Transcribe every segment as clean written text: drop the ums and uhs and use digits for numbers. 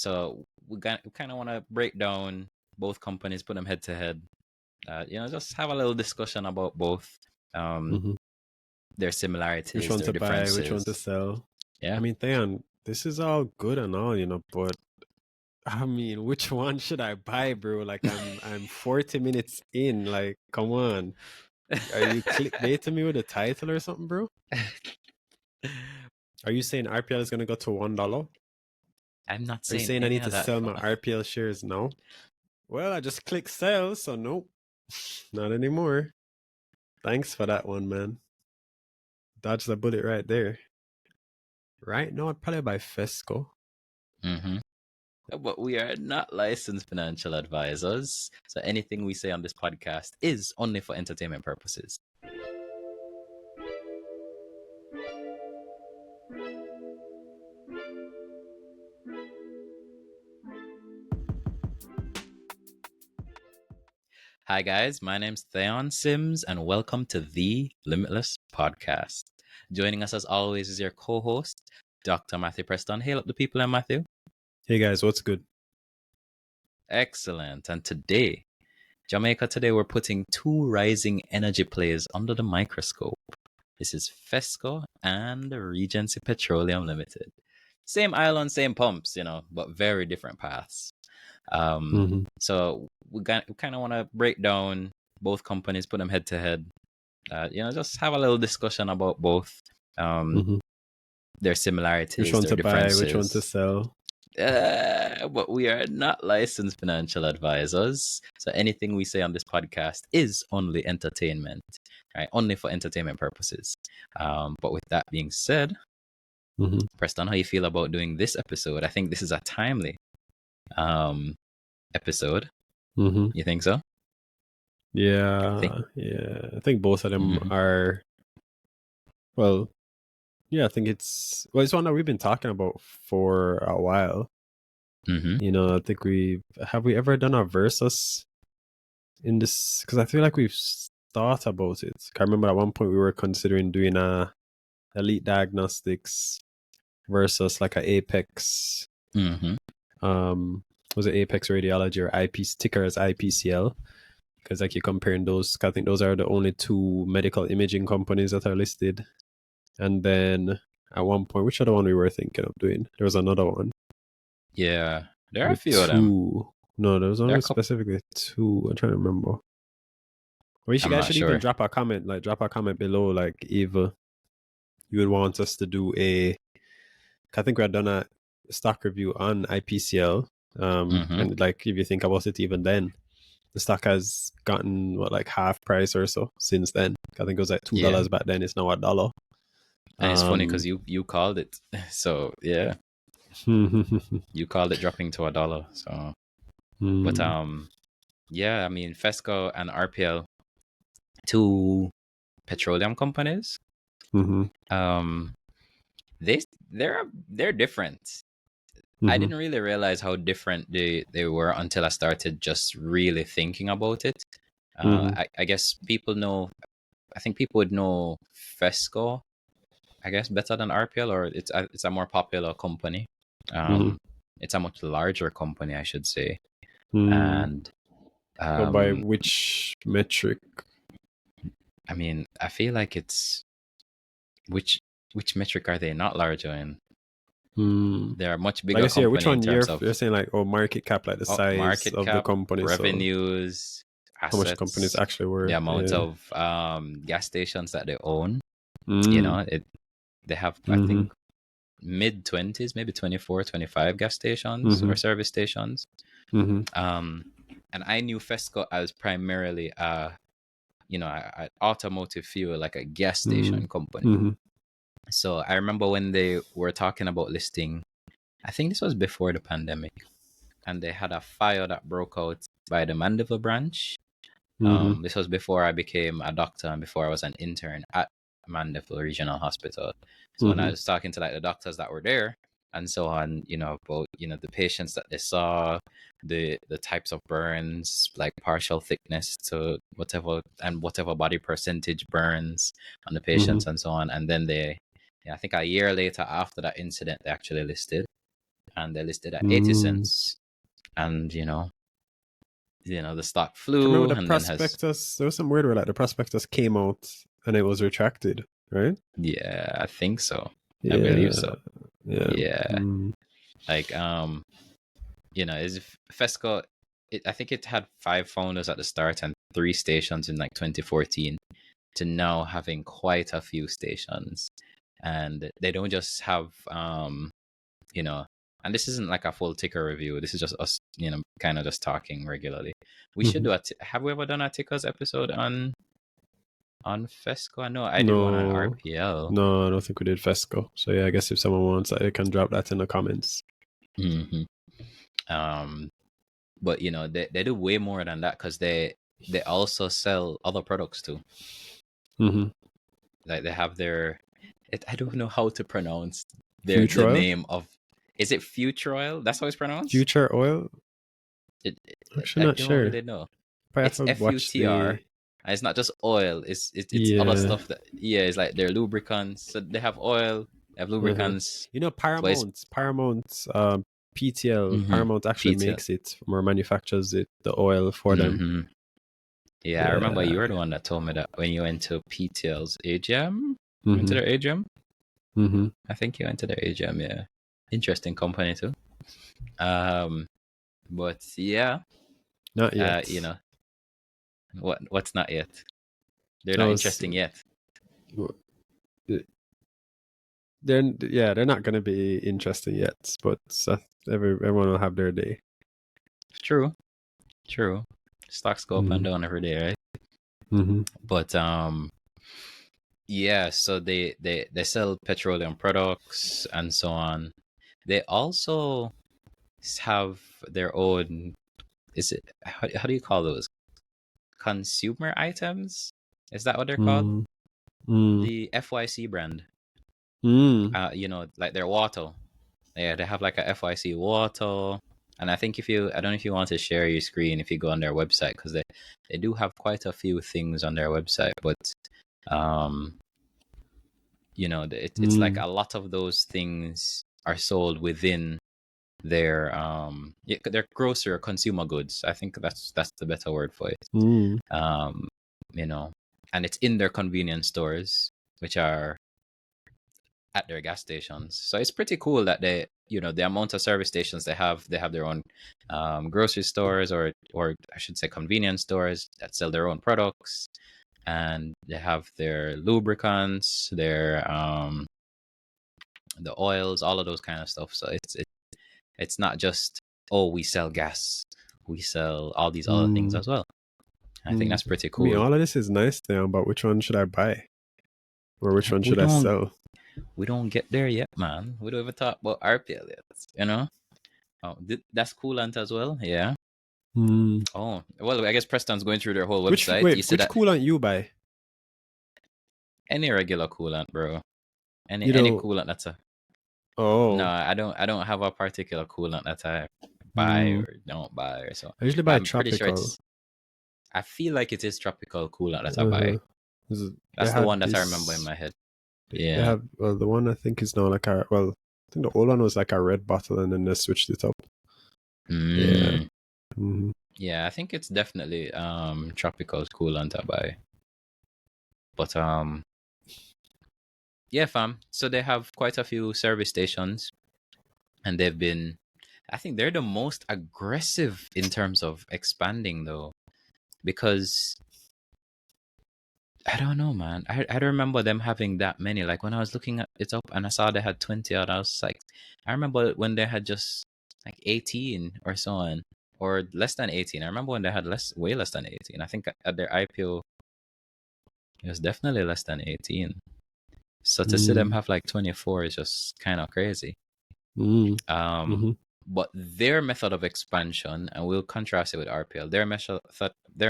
So we kind of want to break down both companies, put them head to head. Just have a little discussion about both, Mhm. their Which similarities, one their to buy, which one to differences. sell. Yeah. I mean, Theon, this is all good and all, but I mean, which one should I buy, bro? Like I'm 40 minutes in. Like, come on. Are you clickbaiting me with a title or something, bro? Are you saying RPL is gonna go to $1? I'm not Are you saying saying I any need of to that, sell my fella. RPL shares now? Well, I just clicked sell, so nope. Not anymore. Thanks for that one, man. Dodged the bullet right there. Right now, I'd probably buy FESCO. Mm-hmm. But we are not licensed financial advisors, so anything we say on this podcast is only for entertainment purposes. Hi guys, my name's Theon Sims and welcome to the Limitless Podcast. Joining us as always is your co-host, Dr. Matthew Preston. Hail up the people, and Matthew. Hey guys, what's good? Excellent. And today, Jamaica, we're putting two rising energy plays under the microscope. This is FESCO and Regency Petroleum Limited. Same island, same pumps, but very different paths. So we kind of want to break down both companies, put them head to head. Just have a little discussion about both, their similarities, Which one their to buy, which one to differences. sell. But we are not licensed financial advisors, so anything we say on this podcast is only entertainment, right? Only for entertainment purposes. But with that being said, Preston, how you feel about doing this episode? I think this is a timely episode. You think so? Yeah. I think both of them are. Well, yeah, I think it's one that we've been talking about for a while. I think we ever done a versus in this? Because I feel like we've thought about it. I remember at one point we were considering doing a Elite Diagnostics versus like a Apex. Was it Apex Radiology or IP ticker as IPCL? Because like you're comparing those. I think those are the only two medical imaging companies that are listed. And then at one point, which other one we were thinking of doing? There was another one. Yeah, there are a few of them. No, there was only specifically two. I'm trying to remember. Well, you guys should even drop a comment below, like if you would want us to do I think we had done a stock review on IPCL. And like if you think about it, even then, the stock has gotten like half price or so since then. I think it was like $2 back then. It's now $1. And it's funny because you called it, so yeah, you called it dropping to $1. So, but yeah, I mean FESCO and RPL, two petroleum companies. They're different. I didn't really realize how different they were until I started just really thinking about it. I guess people know. I think people would know FESCO, I guess, better than RPL, or it's a more popular company. It's a much larger company, I should say. And so by which metric? I mean, I feel like it's which metric are they not larger in? They're a much bigger company. Which one you're saying, like, market cap, like the size market of cap, the company, revenues, assets, how much companies actually were, the amount of gas stations that they own. They have I think mid-20s, maybe 24, 25 gas stations or service stations. And I knew FESCO as primarily an automotive fuel, like a gas station company. So I remember when they were talking about listing, I think this was before the pandemic, and they had a fire that broke out by the Mandeville branch. This was before I became a doctor and before I was an intern at Mandeville Regional Hospital. So when I was talking to like the doctors that were there and so on, about the patients that they saw, the types of burns, like partial thickness to whatever body percentage burns on the patients and so on, and then I think a year later after that incident they actually listed. and they listed at 80 cents. And the stock I remember flew the and then has. prospectus. There was some weird where like the prospectus came out and it was retracted, right? Yeah, I think so. Yeah, I believe so. yeah. Yeah. Like is FESCO. I think it had 5 founders at the start and 3 stations in like 2014 to now having quite a few stations, and they don't just have and this isn't like a full ticker review. This is just us, kind of just talking regularly. We should do have we ever done a tickers episode on FESCO? No, I did one on RPL. No, I don't think we did FESCO. So yeah, I guess if someone wants, they can drop that in the comments. Mm-hmm. But they do way more than that because they also sell other products too. Like they have I don't know how to pronounce the name of. Is it Future Oil? That's how it's pronounced. Future Oil. Actually, not sure. I don't really know. It's FUTR. And it's not just oil. It's other stuff that it's like their lubricants. So they have oil. They have lubricants. Paramount. PTL. Paramount actually makes it or manufactures it, the oil for them. Yeah, I remember you were the one that told me that when you went to PTL's AGM. You went to their AGM? I think you went to their AGM, yeah. Interesting company too. But yeah. Not yet. What's not yet? They're not interesting yet. They're not going to be interesting yet, but everyone will have their day. True. Stocks go up and down every day, right? But so they sell petroleum products and so on. They also have their own. Is it how do you call those? Consumer items? Is that what they're called? The FYC brand. Like their water. Yeah, they have like a FYC water. And I think I don't know if you want to share your screen if you go on their website, because they do have quite a few things on their website, but it's like a lot of those things are sold within their grocery or consumer goods. I think that's the better word for it. And it's in their convenience stores, which are at their gas stations. So it's pretty cool that they, the amount of service stations they have their own grocery stores or I should say convenience stores that sell their own products, and they have their lubricants, their the oils, all of those kind of stuff. So it's not just, we sell gas, we sell all these other things as well. I think that's pretty cool. I mean, all of this is nice now, but which one should I buy? Or which one should I sell? We don't get there yet, man. We don't even talk about RPL yet, that's coolant as well, yeah. Oh, well, I guess Preston's going through their whole website. Which coolant you buy? Any regular coolant, bro. Any coolant that's No, I don't have a particular coolant that I buy or don't buy or so. I usually buy tropical. Sure I feel like it is tropical coolant that I buy. That's the one that I remember in my head. Yeah. They have, the one I think is now like I think the old one was like a red bottle and then they switched it up. Yeah. Yeah, I think it's definitely tropical coolant I buy. But yeah, fam. So they have quite a few service stations, and I think they're the most aggressive in terms of expanding though, because I don't know, man. I don't remember them having that many. Like when I was looking it up and I saw they had 20 odd, I was like, I remember when they had just like 18 or so on, or less than 18. I remember when they had way less than 18. I think at their IPO, it was definitely less than 18. So to see them have like 24 is just kind of crazy. But their method of expansion, and we'll contrast it with RPL, their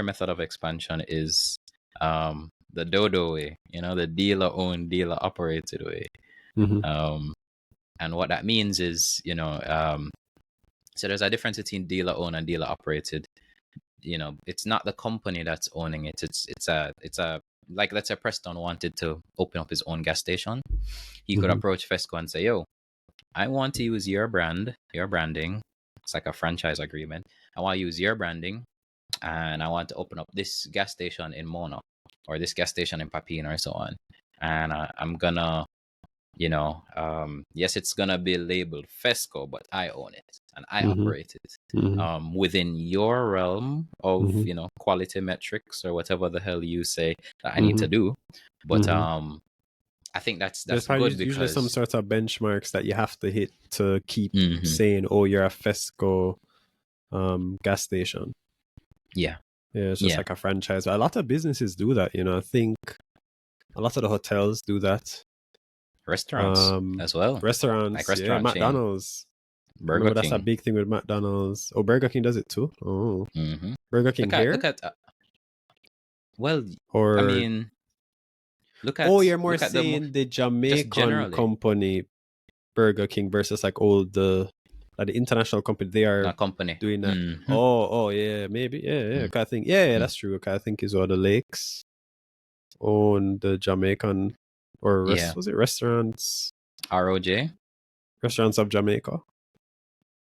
method of expansion is the dodo way, the dealer-owned, dealer-operated way. And what that means is, so there's a difference between dealer-owned and dealer-operated. It's not the company that's owning it. It's a like, let's say Preston wanted to open up his own gas station. He could approach FESCO and say, yo, I want to use your brand, your branding. It's like a franchise agreement. I want to use your branding, and I want to open up this gas station in Mona or this gas station in Papine or so on. And I'm gonna, yes, it's gonna be labeled FESCO, but I own it and I Mm-hmm. operate it Mm-hmm. within your realm of, Mm-hmm. quality metrics or whatever the hell you say that I need Mm-hmm. to do. But Mm-hmm. I think that's There's that's probably good usually some because sort of benchmarks that you have to hit to keep hmm saying, "Oh, you're a FESCO gas station." yeah, Yeah, it's just yeah, like a franchise. A lot of businesses do that. I think a lot of the hotels do that. restaurants Um, as well, like Restaurants, yeah, restaurant chain, McDonald's. I Burger remember that's a King. big thing with McDonald's. Oh, Burger King does it too. Oh, hmm Burger King look here, at well, I or mean, oh, you're more look at the saying the just Jamaican generally company Burger King versus like all the like the international company. They are a company. doing that. hmm Oh, yeah, maybe, yeah. I think, yeah, that's true. I think is what the Lakes own the Jamaican or Yeah, was it ROJ. restaurants of Jamaica?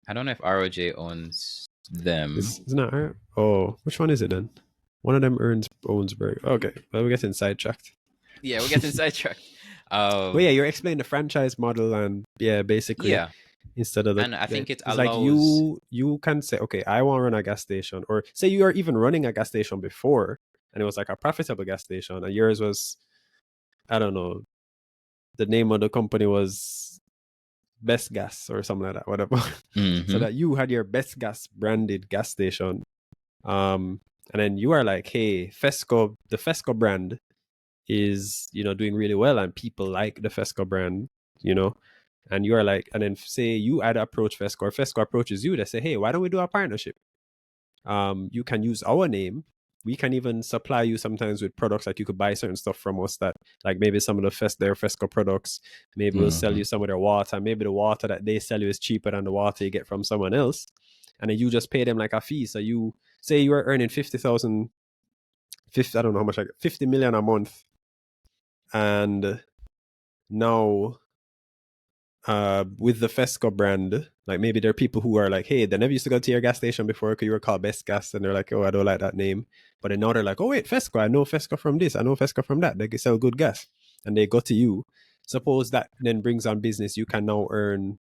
I don't know if ROJ owns them. Isn't that right? Oh, which one is it then? One of them owns Burger. Okay, well, we're getting sidetracked. Yeah, we're getting sidetracked. Well, yeah, you're explaining the franchise model, and yeah, basically, Yeah, instead of and I think it it's like allows. you can say, okay, I want to run a gas station, or say you are even running a gas station before, and it was like a profitable gas station, and yours was, I don't know, the name of the company was Best Gas or something like that, whatever. So hmm that you had your Best Gas branded gas station, and then you are like, hey, the FESCO brand is doing really well, and people like the FESCO brand, you know, and you are like, and then say you either approach FESCO or FESCO approaches you. They say, hey, why don't we do a partnership? You can use our name. We can even supply you sometimes with products that you could buy certain stuff from us that like maybe some of their FESCO products. Maybe we'll sell hmm you some of their water. Maybe the water that they sell you is cheaper than the water you get from someone else. And then you just pay them like a fee. So you say you are earning 50,000, 50, I don't know how much, like 50 million a month. And now with the FESCO brand, like maybe there are people who are like, hey, they never used to go to your gas station before because you were called Best Gas, and they're like, oh, I don't like that name. But then now they're like, oh wait, FESCO, I know FESCO from this, I know FESCO from that. They can sell good gas, and they go to you. Suppose that then brings on business. You can now earn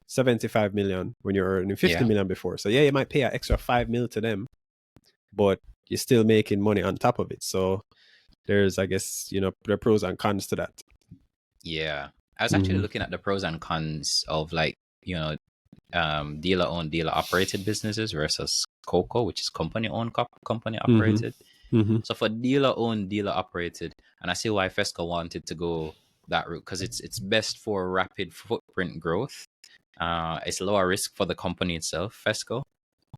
75 million when you're earning 50 Yeah, million before. So yeah, you might pay an extra 5 mil to them, but you're still making money on top of it. So there's, I guess, there are pros and cons to that. yeah. I was actually Mm-hmm. looking at the pros and cons of like dealer owned, dealer operated businesses versus COCO, which is company owned, company Mm-hmm. operated. Mm-hmm. So for dealer owned, dealer operated, and I see why FESCO wanted to go that route because it's best for rapid footprint growth. It's lower risk for the company itself, FESCO.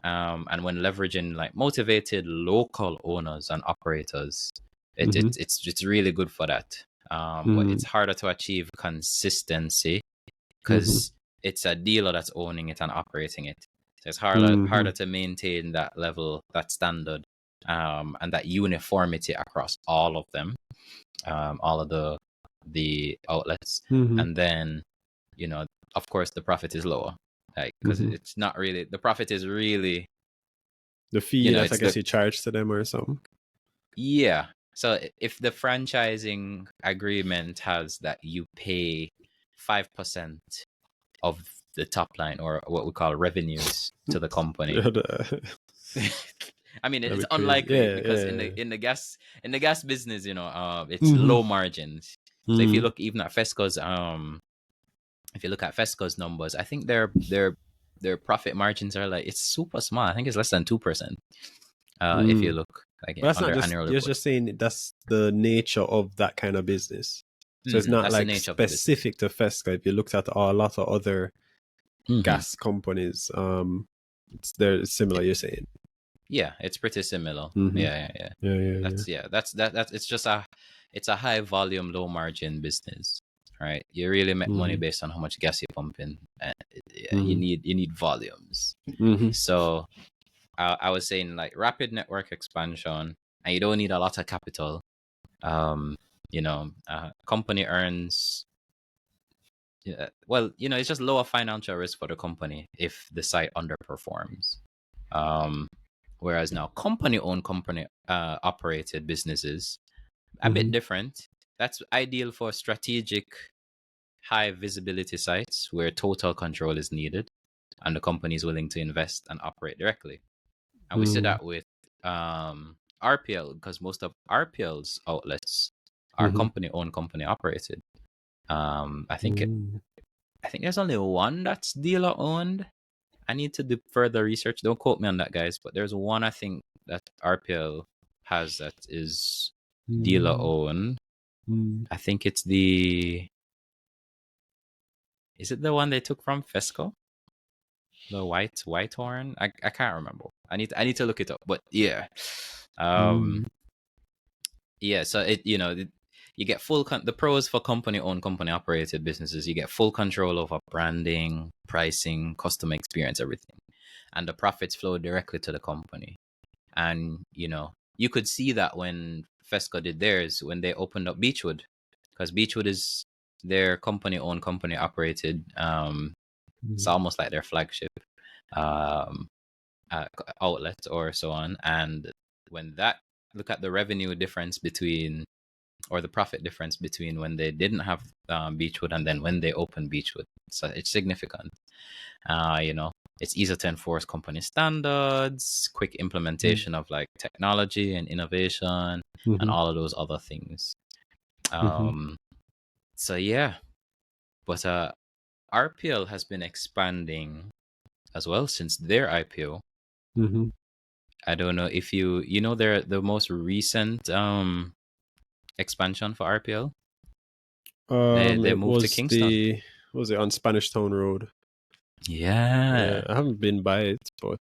And when leveraging like motivated local owners and operators, Mm-hmm. it's really good for that. But Mm-hmm. it's harder to achieve consistency Mm-hmm. because it's a dealer that's owning it and operating it. So it's harder Mm-hmm. to maintain that level, that standard, and that uniformity across all of them, all of the outlets. Mm-hmm. And then, you know, of course, the profit is lower, like because Mm-hmm. it's not really the profit is really, The fee that I it's guess the you charge to them or something. yeah. So if the franchising agreement has that you pay 5% of the top line or what we call revenues to the company. Yeah, I mean, that'd it's be crazy. unlikely Yeah, because yeah. in the gas business, it's Mm-hmm. low margins. So if you Mm-hmm. look even at FESCO's if you look at FESCO's numbers, I think their profit margins are like it's super small. I think it's less than 2%. If you Mm. look like But that's on not their just annual you're report. just saying that's the nature of that kind of business. So it's not That's the like nature of the business. specific to Fesca. If you looked at a lot of other hmm gas companies, they're similar. You're saying. Yeah, it's pretty similar. Mm-hmm. Yeah. Yeah, yeah, yeah. That's it's just it's a high volume, low margin business, right? You really make money Mm-hmm. based on how much gas you pump in. Yeah, Mm-hmm. you need volumes. Mm-hmm. So I was saying like rapid network expansion, and you don't need a lot of capital. Company earns Yeah. Well, it's just lower financial risk for the company if the site underperforms. Um, Whereas now company-owned, company operated businesses, a bit different. That's ideal for strategic, high visibility sites where total control is needed and the company is willing to invest and operate directly. And we see that with RPL, because most of RPL's outlets are company-owned, company operated. I think there's only one that's dealer owned. I need to do further research. Don't quote me on that, guys. But there's one I think that RPL has that is dealer owned. I think it's is it the one they took from FESCO? The white horn? I can't remember. I need to look it up. But yeah. Yeah, so you get the pros for company owned, company operated businesses. You get full control over branding, pricing, customer experience, everything, and the profits flow directly to the company. And you could see that when FESCO did theirs, when they opened up Beechwood, because Beechwood is their company owned, company operated. It's almost like their flagship um, outlet or so on. And when that look at the revenue difference between, or the profit difference between when they didn't have Beechwood and then when they opened Beechwood. So it's significant. It's easier to enforce company standards, quick implementation of like technology and innovation, and all of those other things. So yeah, but RPL has been expanding as well since their IPO. I don't know if they're the most recent expansion for RPL. They It moved to was Kingston. was it on Spanish Town Road? Yeah. I haven't been by it, but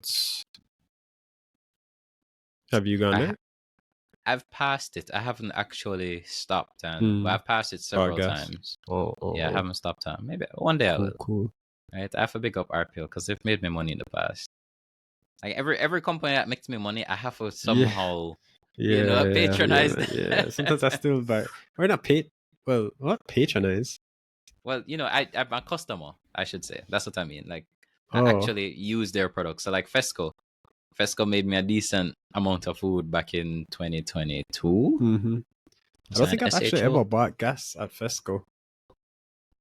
have you gone there? I've passed it. I haven't actually stopped, but I've passed it several times. Yeah, I haven't stopped. Maybe one day I will. Cool. Right, I have to big up RPL because they've made me money in the past. Like every company that makes me money, I have to somehow, patronize them. Yeah. Sometimes I still buy, or not pay. Well, what patronize? Well, I'm a customer, I should say. That's what I mean. Like, I Oh. actually use their products. So, like FESCO. FESCO made me a decent amount of food back in 2022. I don't think I've actually SHO. ever bought gas at FESCO.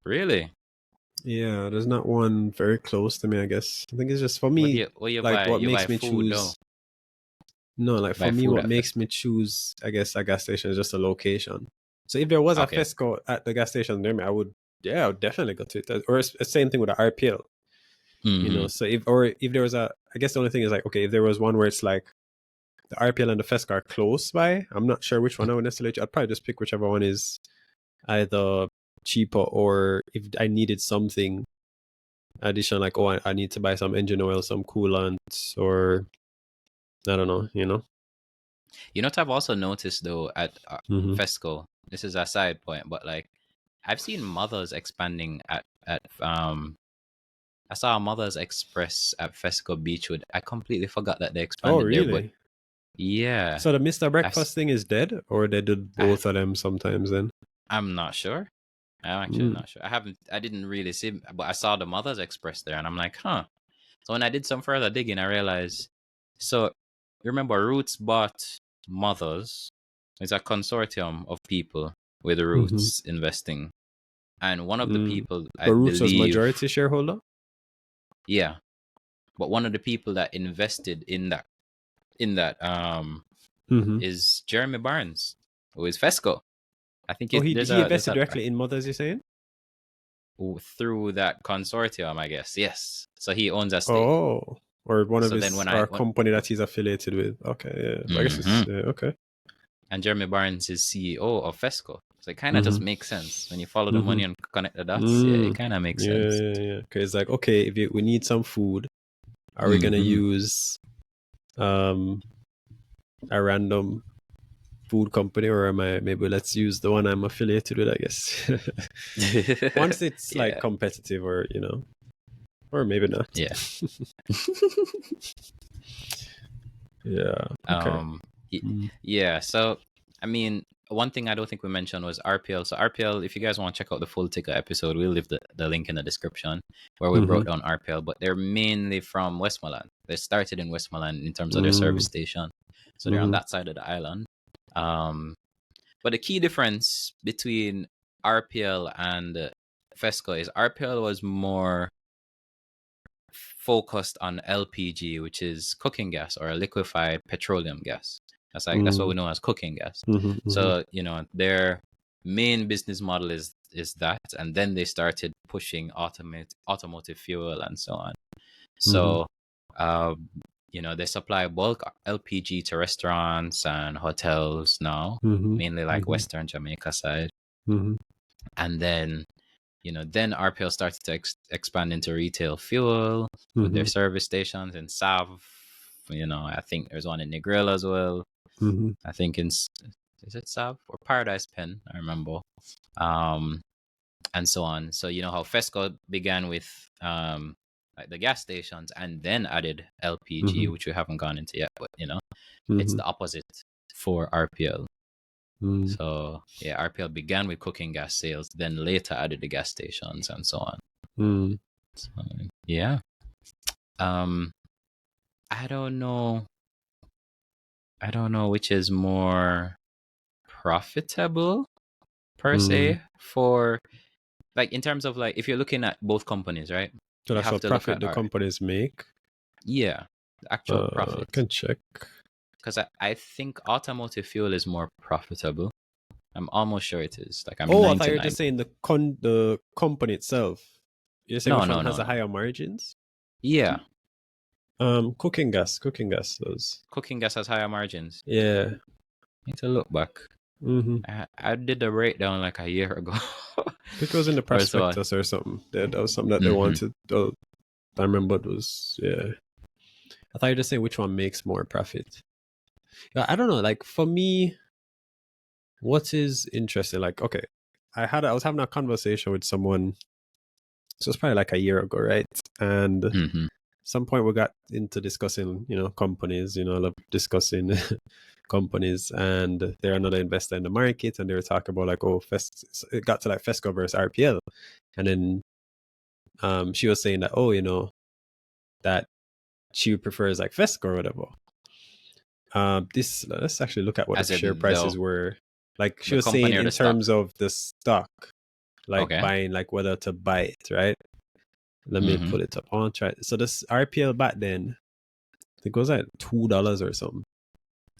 Really? Yeah, there's not one very close to me, I guess. I think it's just for me, What you like buy? what You buy makes me food, choose. though. No, like for Buy me, food what at makes FESCO. me choose, I guess, a gas station is just a location. So if there was a Okay. FESCO at the gas station near me, I would definitely go to it. Or it's the same thing with the RPL. So if there was I guess the only thing is like, okay, if there was one where it's like the RPL and the FESCO are close by, I'm not sure which one I would necessarily. I'd probably just pick whichever one is either cheaper, or if I needed something additional, like, oh, I need to buy some engine oil, some coolant, or I don't know, You know what I've also noticed though at FESCO. This is a side point, but like I've seen Mothers expanding at I saw a Mothers Express at FESCO Beechwood. I completely forgot that they Oh, expanded there, but really? yeah, So the Mr. Breakfast thing is dead, or they did I, both of them sometimes then? I'm not sure. I'm actually not sure. I didn't really see, but I saw the Mothers Express there, and I'm like, huh. So when I did some further digging, I realized. So remember, Roots bought Mothers. It's a consortium of people with Roots investing, and one of the people, I But Roots was believe, majority shareholder? yeah, but one of the people that invested in that is Jeremy Barnes, who is FESCO. I think Oh, there's he a invested directly in Mothers, you're saying? through that consortium, I guess. Yes. So he owns a stake. Oh, or one of So then his, when or I a company that he's affiliated with. Okay, yeah. So I guess it's, okay. and Jeremy Barnes is CEO of FESCO. So it kind of just makes sense when you follow the money and connect the dots. Yeah, it kind of makes sense. Yeah. Okay, it's like, okay, if we need some food, are we gonna use a random food company, or maybe let's use the one I'm affiliated with, I guess. Once it's like Yeah. competitive, or or maybe not. Yeah. Yeah. Okay. Yeah. So I mean, one thing I don't think we mentioned was RPL. So RPL, if you guys want to check out the full ticker episode, we'll leave the link in the description where we broke down RPL. But they're mainly from Westmoreland. They started in Westmoreland in terms of their service station. So they're on that side of the island. But the key difference between RPL and FESCO is RPL was more focused on LPG, which is cooking gas or liquefied petroleum gas. That's what we know as cooking gas. So, you know, their main business model is that, and then they started pushing automotive fuel and so on. So, you know, they supply bulk LPG to restaurants and hotels now, mainly like Western Jamaica side. And then, you know, then RPL started to expand into retail fuel with their service stations in Sav. You know, I think there's one in Negril as well. I think is it Sav or Paradise Pen? I remember. And so on. So you know how FESCO began with like the gas stations and then added LPG, which we haven't gone into yet, but you know, it's the opposite for RPL. So yeah, RPL began with cooking gas sales, then later added the gas stations and so on. So, yeah. I don't know which is more profitable per se for, like, in terms of, like, if you're looking at both companies, right? So you that's have what to look profit at the companies make. Yeah, the actual profit. I can check. Because I think automotive fuel is more profitable. I'm almost sure it is. Like, I'm I thought you were 99. just saying the company itself. You're saying which one has the higher margins? Yeah. Cooking gas does. Cooking gas has higher margins. Yeah. Need to look back. I did the breakdown like a year ago. I think it was in the prospectus or something. That was something that they wanted. I remember it was, yeah. I thought you were just saying which one makes more profit. Yeah, I don't know. Like, for me, what is interesting? Like, okay, I was having a conversation with someone. So it's probably like a year ago, right? And some point we got into discussing, you know, companies. You know, I love discussing companies, and they're another investor in the market, and they were talking about like, oh, it got to like FESCO versus RPL, and then she was saying that, oh, you know, that she prefers like FESCO or whatever. Let's actually look at what the share prices were. Like, she was saying in terms of the stock, like buying, like whether to buy it, right? Let me pull it up. I want to try it. So this RPL back then, I think it was like $2 or something.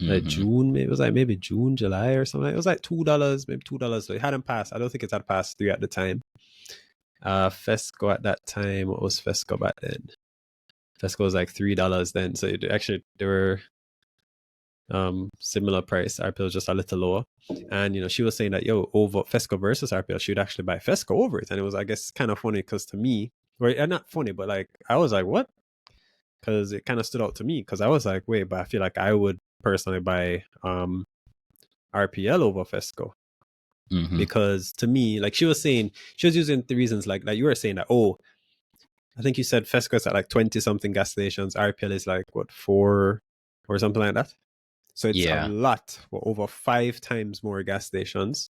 Like June, maybe it was like maybe June, July or something. It was like $2, maybe $2. So it hadn't passed. I don't think it had passed 3 at the time. FESCO at that time, what was FESCO back then? FESCO was like $3 then. So they were similar price. RPL was just a little lower. And you know, she was saying that, yo, over FESCO versus RPL, she would actually buy FESCO over it. And it was, I guess, kind of funny because to me, well, not funny, but like I was like, what? Because it kind of stood out to me, because I was like, wait, but I feel like I would personally buy RPL over FESCO. Because to me, like she was using the reasons like you were saying that, oh, I think you said FESCO is at like 20 something gas stations, RPL is like what, 4 or something like that. So it's a lot, over 5 times more gas stations.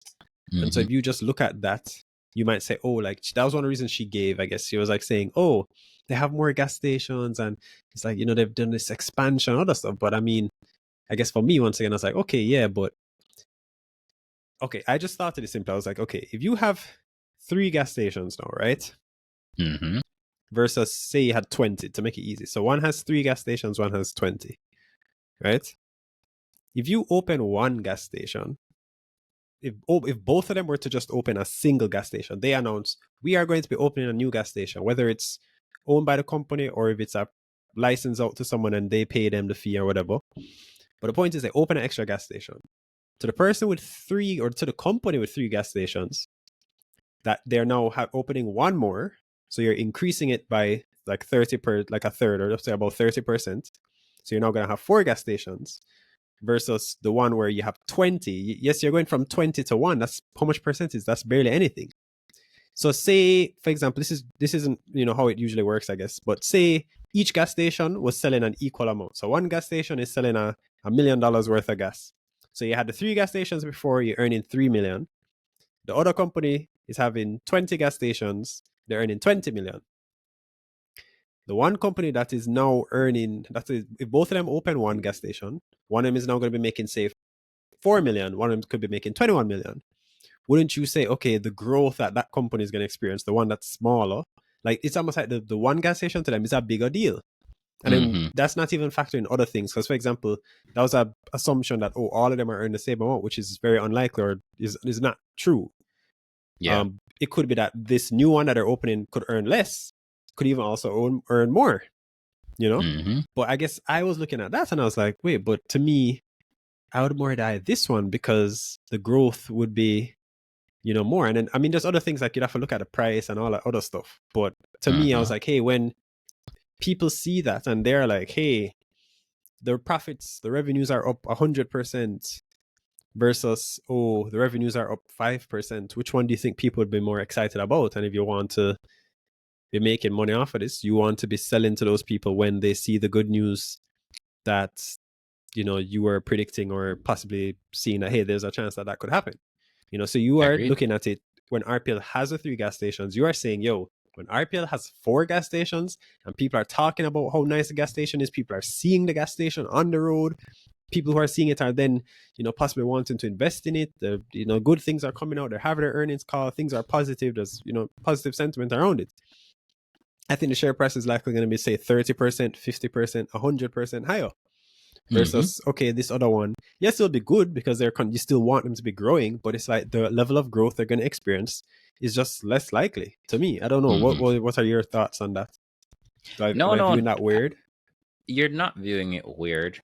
And so if you just look at that, you might say, oh, like that was one of the reasons she gave. I guess she was like saying, oh, they have more gas stations, and it's like, you know, they've done this expansion, other stuff. But I mean, I guess for me, once again, I was like, okay, yeah, but okay, I just started it simple. I was like, okay, if you have 3 gas stations now, right? Versus say you had 20, to make it easy. So one has 3 gas stations, one has 20, right? If you open one gas station, if both of them were to just open a single gas station, they announce, we are going to be opening a new gas station, whether it's owned by the company or if it's a license out to someone and they pay them the fee or whatever. But the point is, they open an extra gas station. To the person with 3, or to the company with 3 gas stations, that they're now opening one more. So you're increasing it by like 30 per, like a third, or let's say about 30%. So you're now going to have 4 gas stations versus the one where you have 20. Yes, you're going from 20 to 1. That's how much percentage? That's barely anything. So say, for example, this isn't, you know, how it usually works, I guess, but say each gas station was selling an equal amount. So one gas station is selling $1 million worth of gas. So you had the 3 gas stations before, you're earning 3 million. The other company is having 20 gas stations, they're earning 20 million. The one company that is now earning, that is, if both of them open one gas station, one of them is now going to be making, say, 4 million, one of them could be making 21 million. Wouldn't you say, okay, the growth that company is going to experience, the one that's smaller, like it's almost like the one gas station to them is a bigger deal. And then that's not even factoring other things. Because, for example, that was an assumption that, all of them are earning the same amount, which is very unlikely or is not true. Yeah. It could be that this new one that they're opening could earn less, could even also earn more, But I guess I was looking at that and I was like, wait, but to me, I would more die this one because the growth would be, more. And then, I mean, there's other things like you'd have to look at the price and all that other stuff. But to me, I was like, hey, when people see that and they're like, hey, the profits, the revenues are up 100% versus, the revenues are up 5%. Which one do you think people would be more excited about? And if you want to be making money off of this, you want to be selling to those people when they see the good news that, you were predicting or possibly seeing that, hey, there's a chance that could happen. So you are Agreed. looking at it when RPL has the 3 gas stations, you are saying, yo, when RPL has 4 gas stations and people are talking about how nice the gas station is, people are seeing the gas station on the road, people who are seeing it are then, possibly wanting to invest in it. The, good things are coming out. They're having their earnings call. Things are positive. There's, positive sentiment around it. I think the share price is likely going to be, say, 30%, 50%, 100% higher. Versus, okay, this other one, yes, it'll be good because you still want them to be growing, but it's like the level of growth they're going to experience is just less likely to me. I don't know. What are your thoughts on that? Am I viewing that weird? You're not viewing it weird.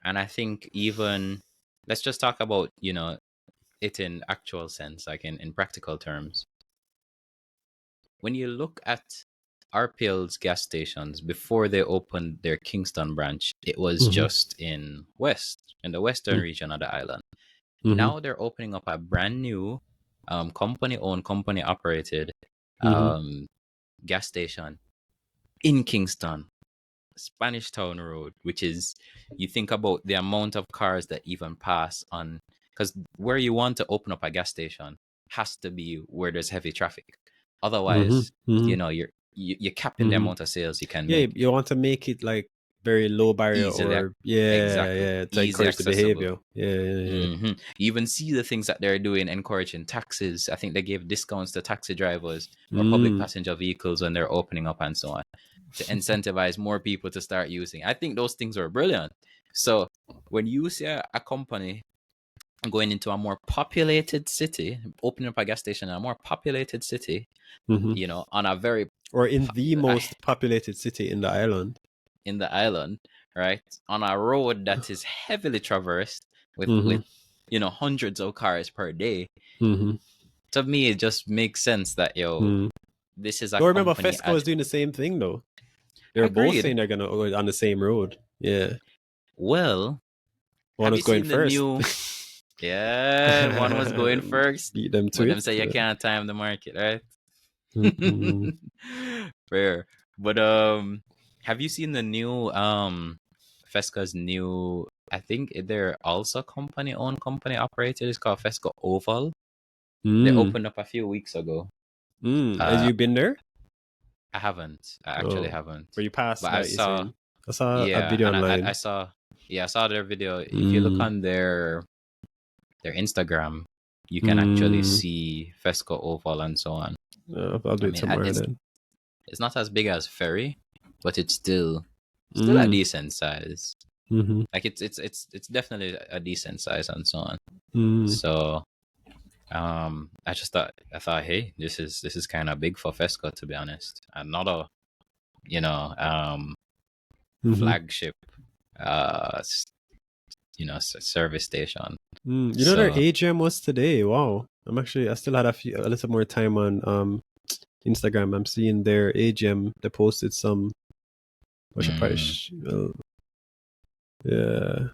And I think even, let's just talk about, it in actual sense, like in practical terms. When you look at RPL's gas stations before they opened their Kingston branch, it was just in the western region of the island. Now they're opening up a brand new company-owned, company-operated gas station in Kingston, Spanish Town Road, which is, you think about the amount of cars that even pass on, because where you want to open up a gas station has to be where there's heavy traffic. Otherwise, you're capping the amount of sales you can make. You want to make it like very low barrier Easily, to easy encourage the accessible. behavior. You even see the things that they're doing, encouraging taxis. I think they gave discounts to taxi drivers or public passenger vehicles when they're opening up and so on, to incentivize more people to start using. I think those things are brilliant. So when you see a company going into a more populated city, opening up a gas station in a more populated city, on a very, or in the most populated city in the island, right, on a road that is heavily traversed with hundreds of cars per day. To me, it just makes sense that this is a company. Remember, company. FESCO is doing the same thing though. They're both saying they're gonna go on the same road. Yeah. Well, one was going first. One was going first. Beat them to but it. Them say you can't time the market, right? Fair. But have you seen the new FESCO's new? I think they're also company-owned, company-operated. It's called FESCO Oval. They opened up a few weeks ago. Have you been there? I haven't. I actually haven't. Where you passed? But I saw a video online. I saw their video. If you look on their Instagram, you can actually see FESCO Oval and so on. I'll do it tomorrow then. It's not as big as Ferry, but it's still a decent size. Like it's definitely a decent size and so on. So I thought, hey, this is kind of big for FESCO, to be honest. Another, flagship, service station. Their AGM was today. Wow. I still had a little more time on Instagram. I'm seeing their AGM. They posted some. Yeah.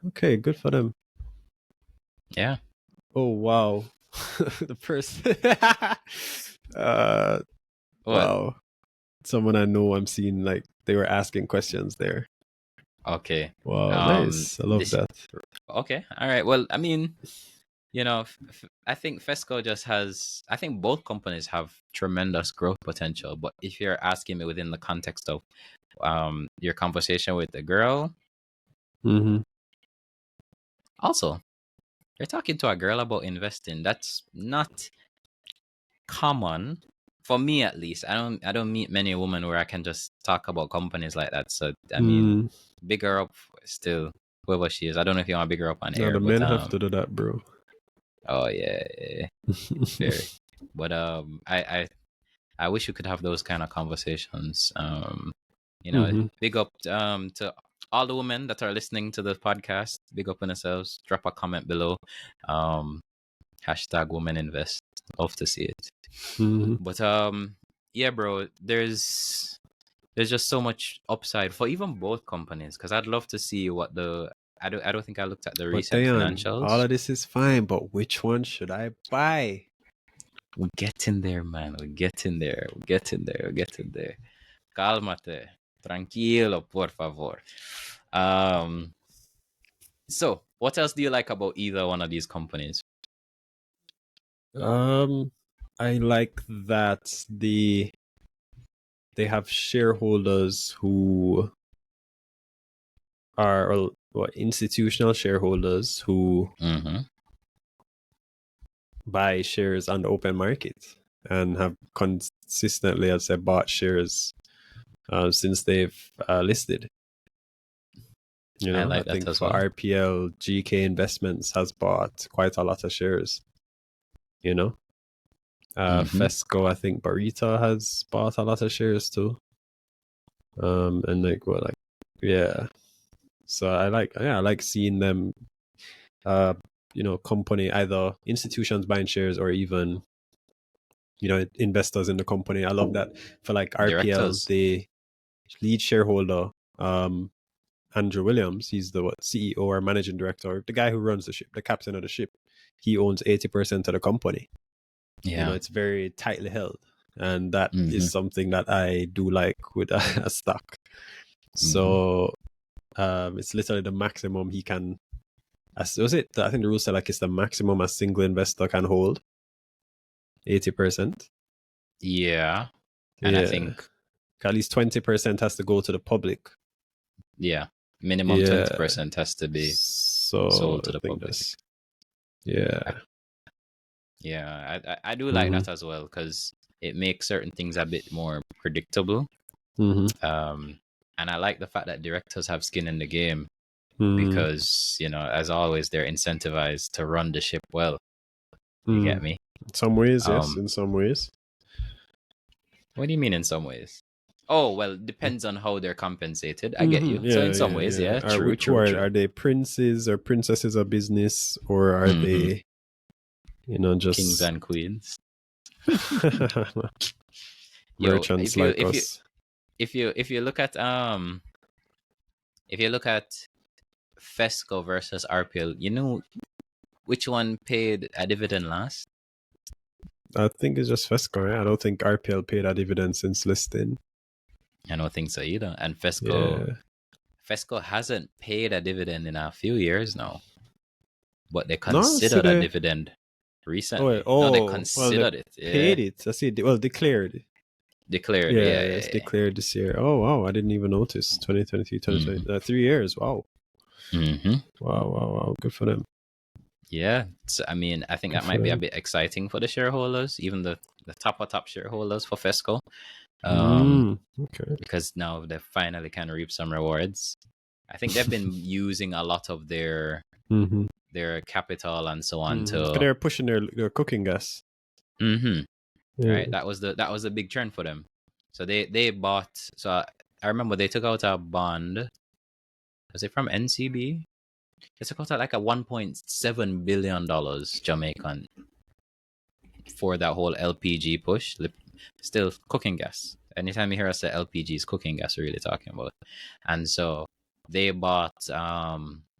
Okay, good for them. Yeah. Oh wow. The person. Wow. Someone I know, I'm seeing, like, they were asking questions there. Okay. Wow, nice. I love This. that. Okay. All right. Well, I mean, I think FESCO just has. I think both companies have tremendous growth potential. But if you're asking me within the context of your conversation with the girl, Mm-hmm. also you're talking to a girl about investing. That's not common for me, at least. I don't meet many women where I can just talk about companies like that. So I mean, Mm. big her up still, whoever she is. I don't know if you want to big her up on Now air, the but men have to do that, bro. oh yeah, very. But I wish we could have those kind of conversations. Mm-hmm. Big up to all the women that are listening to the podcast. Big up on yourselves. Drop a comment below. Um, hashtag women invest. Love to see it. Mm-hmm. But yeah, bro, there's just so much upside for even both companies, because I'd love to see what the I don't think I looked at the But recent Dayan, all financials. of this is fine, but which one should I buy? We're getting there, man. We're getting there. We're getting there. We're getting there. Cálmate. Tranquilo, por favor. Um, so what else do you like about either one of these companies? Um, I like that they have shareholders who are institutional shareholders who Mm-hmm. buy shares on the open market and have consistently, as I bought shares since they've listed. I I like that think as for well. RPL, GK Investments has bought quite a lot of shares. Mm-hmm. FESCO, I think Barita has bought a lot of shares too. And yeah. So I like seeing them, company, either institutions buying shares or even, investors in the company. I love that for like RPL, Directors. the lead shareholder, Andrew Williams, he's the CEO or managing director, the guy who runs the ship, the captain of the ship. He owns 80% of the company. Yeah. It's very tightly held. And that Mm-hmm. is something that I do like with a stock. Mm-hmm. So it's literally the maximum he can. Was it? I think the rule said like it's the maximum a single investor can hold. 80%. Yeah. And I Yeah. think, At least 20% has to go to the public. yeah, minimum Yeah. 20% has to be So sold to I the think public. that's yeah. Yeah, I do like Mm-hmm. that as well, because it makes certain things a bit more predictable. Mm-hmm. And I like the fact that directors have skin in the game, Mm-hmm. because, as always, they're incentivized to run the ship well. You Mm. get me? In some ways, yes. Um, In some ways. what do you mean in some ways? Oh, well, depends on how they're compensated. I get Mm-hmm. you. So Yeah, in some yeah, ways, yeah. yeah, true, Who true, are true. they princes or princesses of business, or are Mm-hmm. they, Kings just and queens. Yo, merchants like us? if you look at FESCO versus RPL, which one paid a dividend last? I think it's just FESCO. Right? I don't think RPL paid a dividend since listing. I don't think so either. And FESCO Yeah. FESCO hasn't paid a dividend in a few years now, but they No, see considered a they. dividend Oh, wait. recently. No, they Well, they considered it. Yeah, paid it. I see. Well, declared. declared. Yeah, Yeah, yeah, yeah, it's yeah. declared this year. Oh, wow. I didn't even notice. 2023, Mm-hmm. 3 years. Wow. Mm-hmm. Wow, wow, wow. Good for them. Yeah. So, I mean, I think Good that for might be a them. bit exciting for the shareholders, even the top of top shareholders for FESCO. Okay. Because now they finally can reap some rewards. I think they've been using a lot of Mm-hmm. their capital and so on Mm-hmm. to. They're pushing their cooking gas. Mm-hmm. Right. Yeah. That was the big trend for them. So they bought. So I remember they took out a bond. Was it from NCB? They took out like a $1.7 billion Jamaican for that whole LPG push. Still cooking gas. Anytime you hear us say LPG is cooking gas, we're really talking about. And so they bought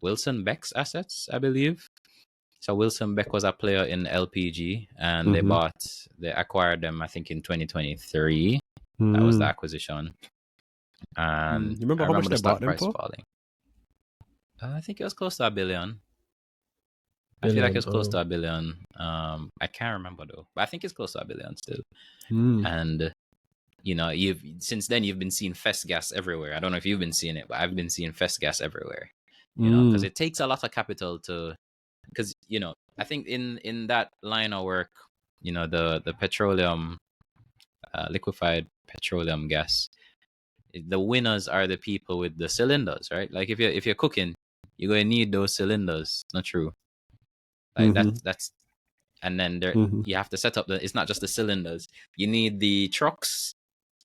Wilson Beck's assets, I believe. So Wilson Beck was a player in LPG, and Mm-hmm. they acquired them, I think, in 2023. That was the Mm-hmm. acquisition. And You remember I how much remember they the bought stock them price for? falling. I think it was close to $1 billion. I feel like Billion. it's close to $1 billion. I can't remember though, but I think it's close to $1 billion still. And you've since then you've been seeing fest gas everywhere. I don't know if you've been seeing it, but I've been seeing fest gas everywhere. Because it takes a lot of capital because I think in that line of work, the petroleum, liquefied petroleum gas, the winners are the people with the cylinders, right? Like if you're cooking, you're gonna need those cylinders. Not true. Like that's and then there you have to set up it's not just the cylinders. You need the trucks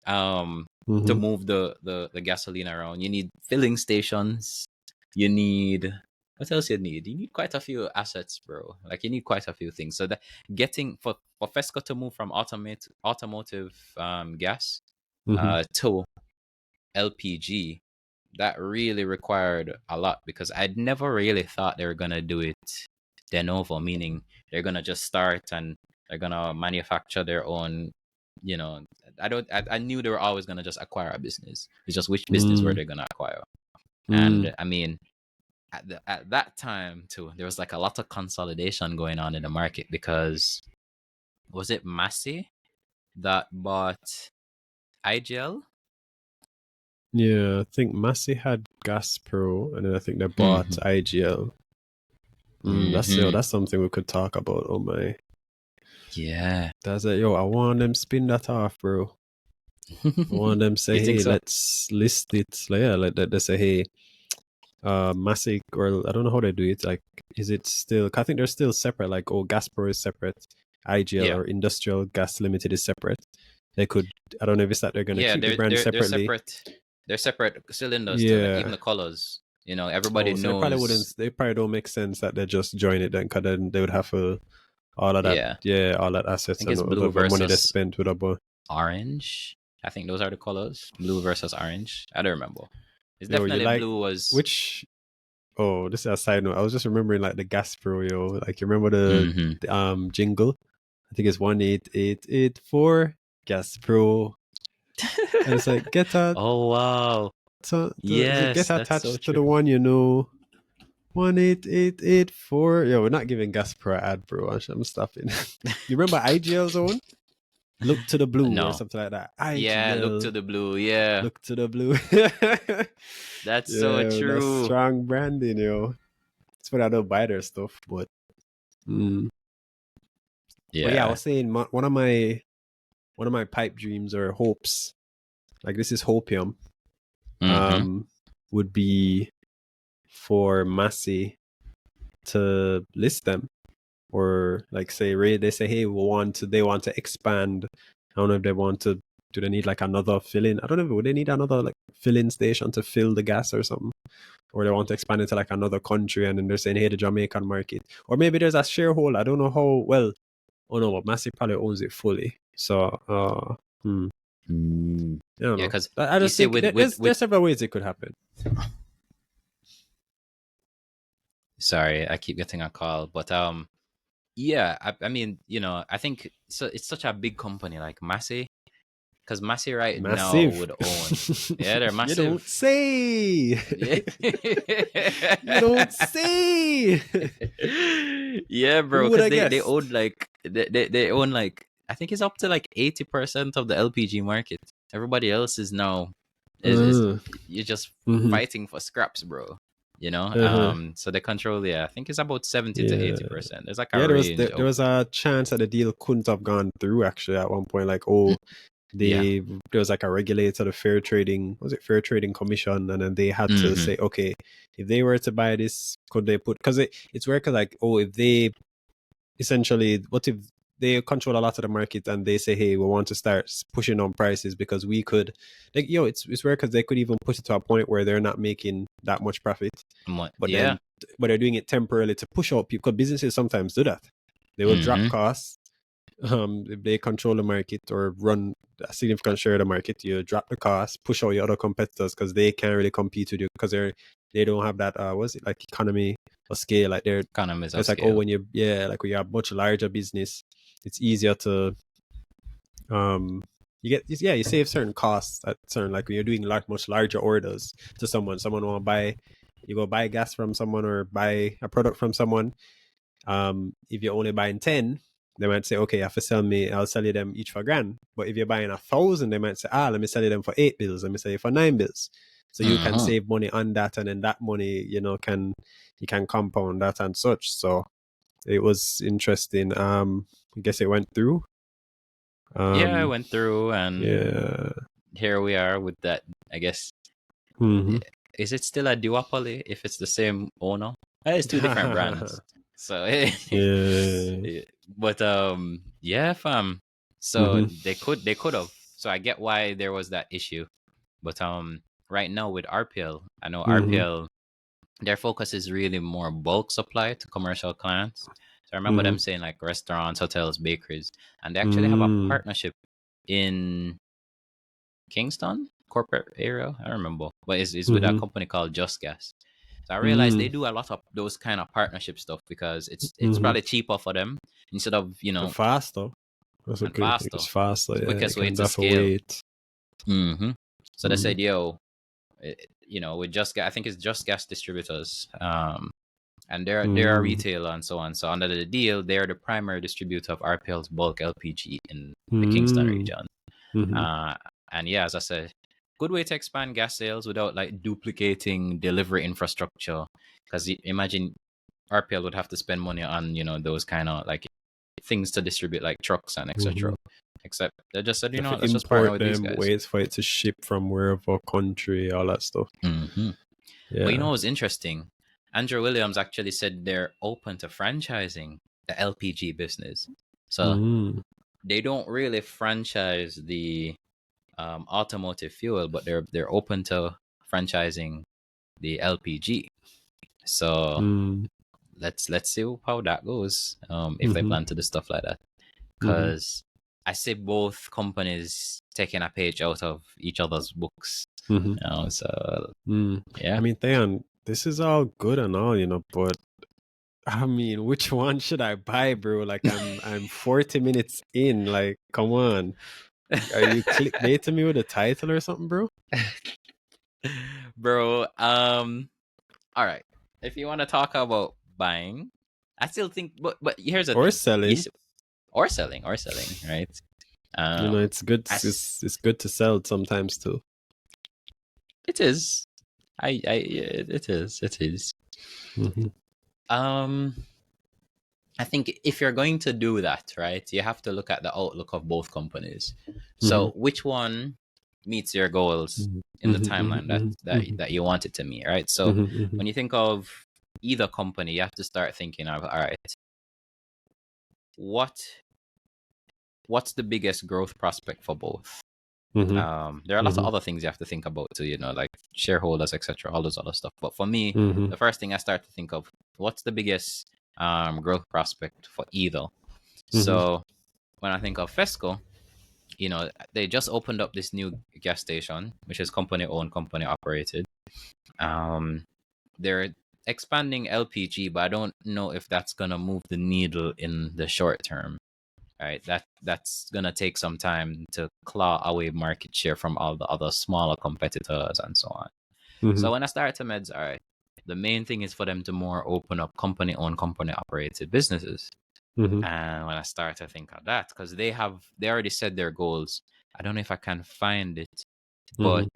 to move the gasoline around. You need filling stations. You need what else you need? You need quite a few assets, bro. Like you need quite a few things. So that getting for FESCO to move from automotive gas to LPG, that really required a lot because I'd never really thought they were gonna do it de novo, meaning they're gonna just start and they're gonna manufacture their own. I knew they were always gonna just acquire a business. It's just which business were they gonna acquire. And I mean, at that time too, there was like a lot of consolidation going on in the market because was it Massey that bought IGL? Yeah, I think Massey had Gas Pro, and then I think they bought Mm-hmm. IGL. That's something we could talk about. Oh my, yeah. that's it. Yo, I want them spin that off, bro. I want them say, You think hey, so? let's list it. Like, yeah, like they say, hey, Massey, or I don't know how they do it. Like, is it still? I think they're still separate. Like, oh, Gas Pro is separate, IGL Yeah. or Industrial Gas Limited is separate. They could. I don't know if it's that they're gonna Yeah, keep the brand they're separately. separate. They're separate cylinders too, like even Yeah. the colors. Everybody Oh, so they probably knows. wouldn't. They probably don't make sense that they just join it then, because then they would have all of that. Yeah. Yeah, all that I assets think and it's all blue the money they versus spent with a boy. orange. I think those are the colors. Blue versus orange. I don't remember. It's Yo, you definitely like blue was. which? Oh, this is a side note. I was just remembering like the gas pro, yo. Like you remember Mm-hmm. the jingle? I think it's 18884 gas pro, and it's like Oh wow. get Yes, that's so attached to the true. one 18884. Yo, we're not giving gas pro an ad, bro. I'm stopping. You remember IGL zone? Look to the blue or No. something like that. Yeah, look to IGL. the blue. Yeah. Look to the blue. That's so Yeah, that's true. strong branding, yo. It's when I don't buy their stuff, but but yeah, I Yeah. was saying one of my pipe dreams or hopes, like this is hopium, Mm-hmm. would be for Massey to list them, or like say they say, hey, they want to expand. I don't know if they want to. Do they need like another fill-in? I don't know. Would they need another like fill-in station to fill the gas or something? Or they want to expand it to like another country, and then they're saying, hey, the Jamaican market. Or maybe there's a shareholder. I don't know how well. Oh no, but Massey probably owns it fully. So, I don't Yeah, know. because I you just see, think with there's several ways it could happen. sorry, I keep getting a call, but yeah, I mean, I think so. It's such a big company like Massey, because Massey right now Massive. would own. Yeah, they're You don't massive. say. Yeah. You don't say. Yeah, Who bro, would because I they guess? own like they own like I think it's up to like 80% of the LPG market. Everybody else is now is Uh, you're just mm-hmm. fighting for scraps, bro. Uh-huh. So they control. Yeah, I think it's about 70 to Yeah. 80%. There's like a Yeah, range there out was there. a chance that the deal couldn't have gone through actually at one point. Like, oh, Yeah. there was like a regulator, the Fair Trading, was it Fair Trading Commission, and then they had to Mm-hmm. say, okay, if they were to buy this, could they put? Because it's weird, cause like, oh, if they essentially, what if they control a lot of the market and they say, hey, we want to start pushing on prices because we could, like, it's weird because they could even push it to a point where they're not making that much profit, but Yeah. they're doing it temporarily to push out people. Because businesses sometimes do that. They will drop Mm-hmm. costs. If they control the market or run a significant share of the market, you drop the cost, push out your other competitors because they can't really compete with you because they don't have that what's it like economy or scale. Like Economies of it's like, oh, scale. when you have much larger business, it's easier to you save certain costs at certain, like when you're doing much larger orders to someone want to buy You go buy gas from someone or buy a product from someone. If you're only buying 10, they might say, okay, you have to sell me, I'll sell you them each for $1,000. But if you're buying 1,000, they might say, let me sell you them for 8 bills. Let me sell you for 9 bills. So you can save money on that, and then that money, you can compound that and such. So it was interesting. I guess it went through. Yeah, I went through, and yeah. here we are with that. I guess. Is it still a duopoly if it's the same owner? It's two different brands. So yeah. But yeah, fam. So they could have. So I get why there was that issue. But right now with RPL, I know RPL, their focus is really more bulk supply to commercial clients. So I remember them saying like restaurants, hotels, bakeries, and they actually have a partnership in Kingston corporate area. I don't remember, but it's with a company called Just Gas. So I realized they do a lot of those kind of partnership stuff because it's probably cheaper for them instead of and faster. That's a and great thing. faster. It's faster. It's the Yeah, quickest you way can to definitely scale. wait. So they said, yo, with Just Gas, I think it's Just Gas distributors. And they're a retailer and so on. So under the deal, they're the primary distributor of RPL's bulk LPG in the Kingston region. And yeah, as I said, good way to expand gas sales without like duplicating delivery infrastructure. Because imagine RPL would have to spend money on those kind of like things to distribute like trucks and etc. Except they just said, let's just partner with these guys. Wait for it to ship from wherever country, all that stuff. Yeah. But what's interesting? Andrew Williams actually said they're open to franchising the LPG business. So they don't really franchise the automotive fuel, but they're open to franchising the LPG. So let's see how that goes. If they plan to do stuff like that, because I see both companies taking a page out of each other's books. So yeah, I mean, Theon, this is all good and all, but I mean, which one should I buy, bro? Like, I'm 40 minutes in. Like, come on, are you clickbaiting me with a title or something, bro? Bro, all right. If you want to talk about buying, I still think, but here's the thing. Selling, or selling, right? It's good. It's good to sell sometimes too. It is. It is. I think if you're going to do that, right, you have to look at the outlook of both companies. So which one meets your goals in the timeline that you want it to meet, right? So when you think of either company, you have to start thinking of, all right, what's the biggest growth prospect for both? There are lots of other things you have to think about too, like shareholders, etc., all those other stuff. But for me, the first thing I start to think of, what's the biggest growth prospect for either? So when I think of FESCO, they just opened up this new gas station, which is company owned, company operated. They're expanding LPG, but I don't know if that's gonna move the needle in the short term. Right, that's gonna take some time to claw away market share from all the other smaller competitors and so on. So when I started to meds, all right, the main thing is for them to more open up company-owned, company-operated businesses. And when I started to think of that, because they already set their goals. I don't know if I can find it, but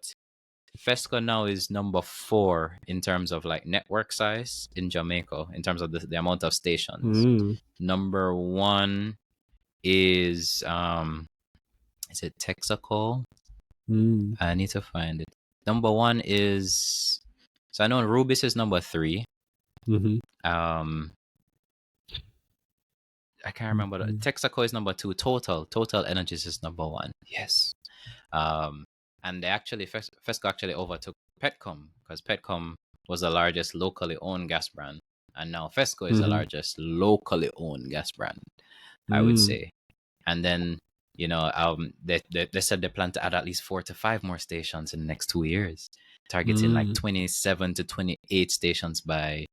FESCO now is number 4 in terms of like network size in Jamaica, in terms of the amount of stations. Number 1 is it Texaco? I need to find it. Number 1 is, so I know Rubis is number 3. I can't remember. Texaco is number 2. Total Energies is number 1. Yes. And they actually FESCO actually overtook Petcom, because Petcom was the largest locally owned gas brand, and now FESCO is the largest locally owned gas brand, I would say. And then they said they plan to add at least 4 to 5 more stations in the next 2 years, targeting like 27 to 28 stations by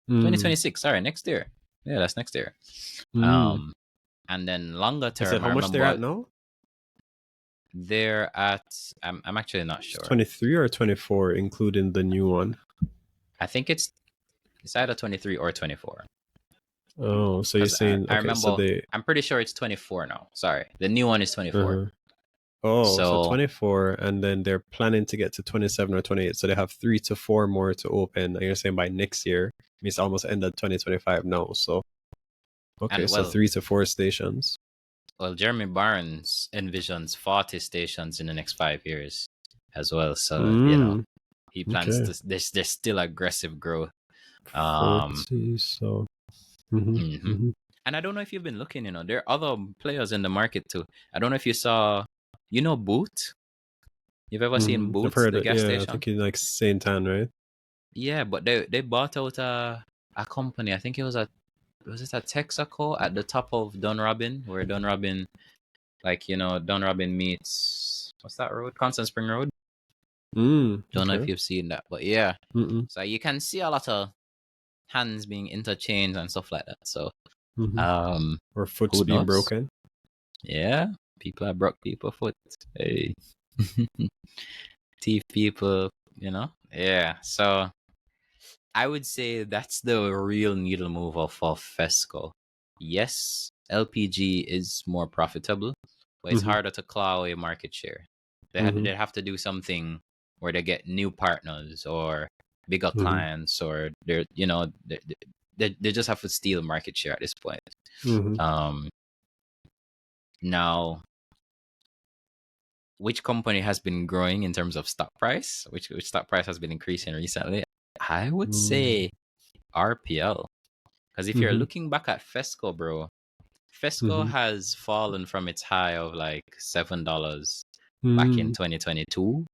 2026. Sorry, next year. Yeah, that's next year. And then longer term, how much they're at now? They're at, I'm actually not sure. 23 or 24, including the new one. I think it's either 23 or 24. Oh, so you're Because saying I okay? So remember, they. I'm pretty sure it's 24 now. Sorry, the new one is 24. Uh-huh. Oh, so So 24, and then they're planning to get to 27 or 28. So they have 3 to 4 more to open. And you're saying by next year, it's almost end of 2025 now. So okay, and so 3 to 4 stations. well, Jeremy Barnes envisions 40 stations in the next 5 years as well. So he plans Okay. to. There's still aggressive growth. 40. So. Mm-hmm, Mhm. mm-hmm, And I don't know if you've been looking. There are other players in the market too. I don't know if you saw. Boot. You've ever seen I've Boots, heard the it. gas Yeah, I station? think in like Saint Anne, right? Yeah, but they bought out a company. I think it was a Texaco at the top of Dunrobin, where Dunrobin, Dunrobin meets, what's that road? Constant Spring Road. Don't know if Okay. you've seen that, but yeah. Mm-mm. So you can see a lot of hands being interchanged and stuff like that. So Mm-hmm. um, Or foot's who being knows? broken. Yeah, people have broke people foot. Hey, thief people. Yeah. So I would say that's the real needle mover for FESCO. Yes, LPG is more profitable, but it's Mm-hmm. harder to claw away market share. Mm-hmm. They'd have to do something where they get new partners or bigger Mm-hmm. clients, or they just have to steal market share at this point. Mm-hmm. Um, Now, which company has been growing in terms of stock price? Which stock price has been increasing recently? I would say RPL. Because if you're Mm-hmm. looking back at FESCO, bro, FESCO Mm-hmm. has fallen from its high of like $7 back in Mm-hmm. 2022.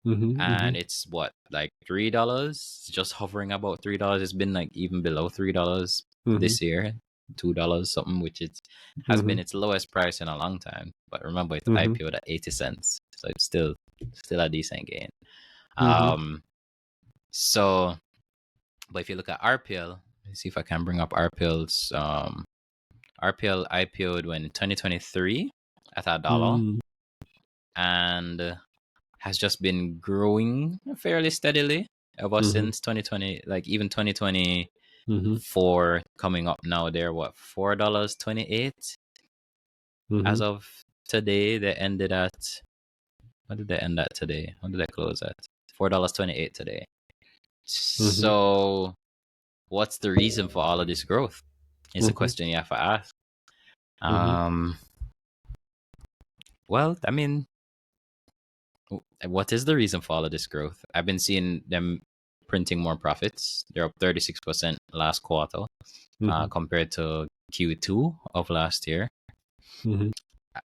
Mm-hmm. And it's what, like $3? Just hovering about $3. It's been like even below $3 Mm-hmm. this year, $2 something, which has been Mm-hmm. its lowest price in a long time. But remember, it Mm-hmm. IPO'd at 80 cents. So it's still a decent gain. Mm-hmm. Um, so, but if you look at RPL, let's see if I can bring up RPL's RPL IPO'd when 2023 at $1, Mm-hmm. and has just been growing fairly steadily ever Mm-hmm. since 2020. Like even 2024 Mm-hmm. coming up now, they're what, $4.28 Mm-hmm. as of today. They ended at, what did they end at today? What did they close at? $4.28 today. Mm-hmm. So, what's the reason for all of this growth? Is a Mm-hmm. question you have to ask. Mm-hmm. Um, well, I mean, what is the reason for all of this growth? I've been seeing them printing more profits. They're up 36% last quarter, Mm-hmm. compared to Q2 of last year. Mm-hmm.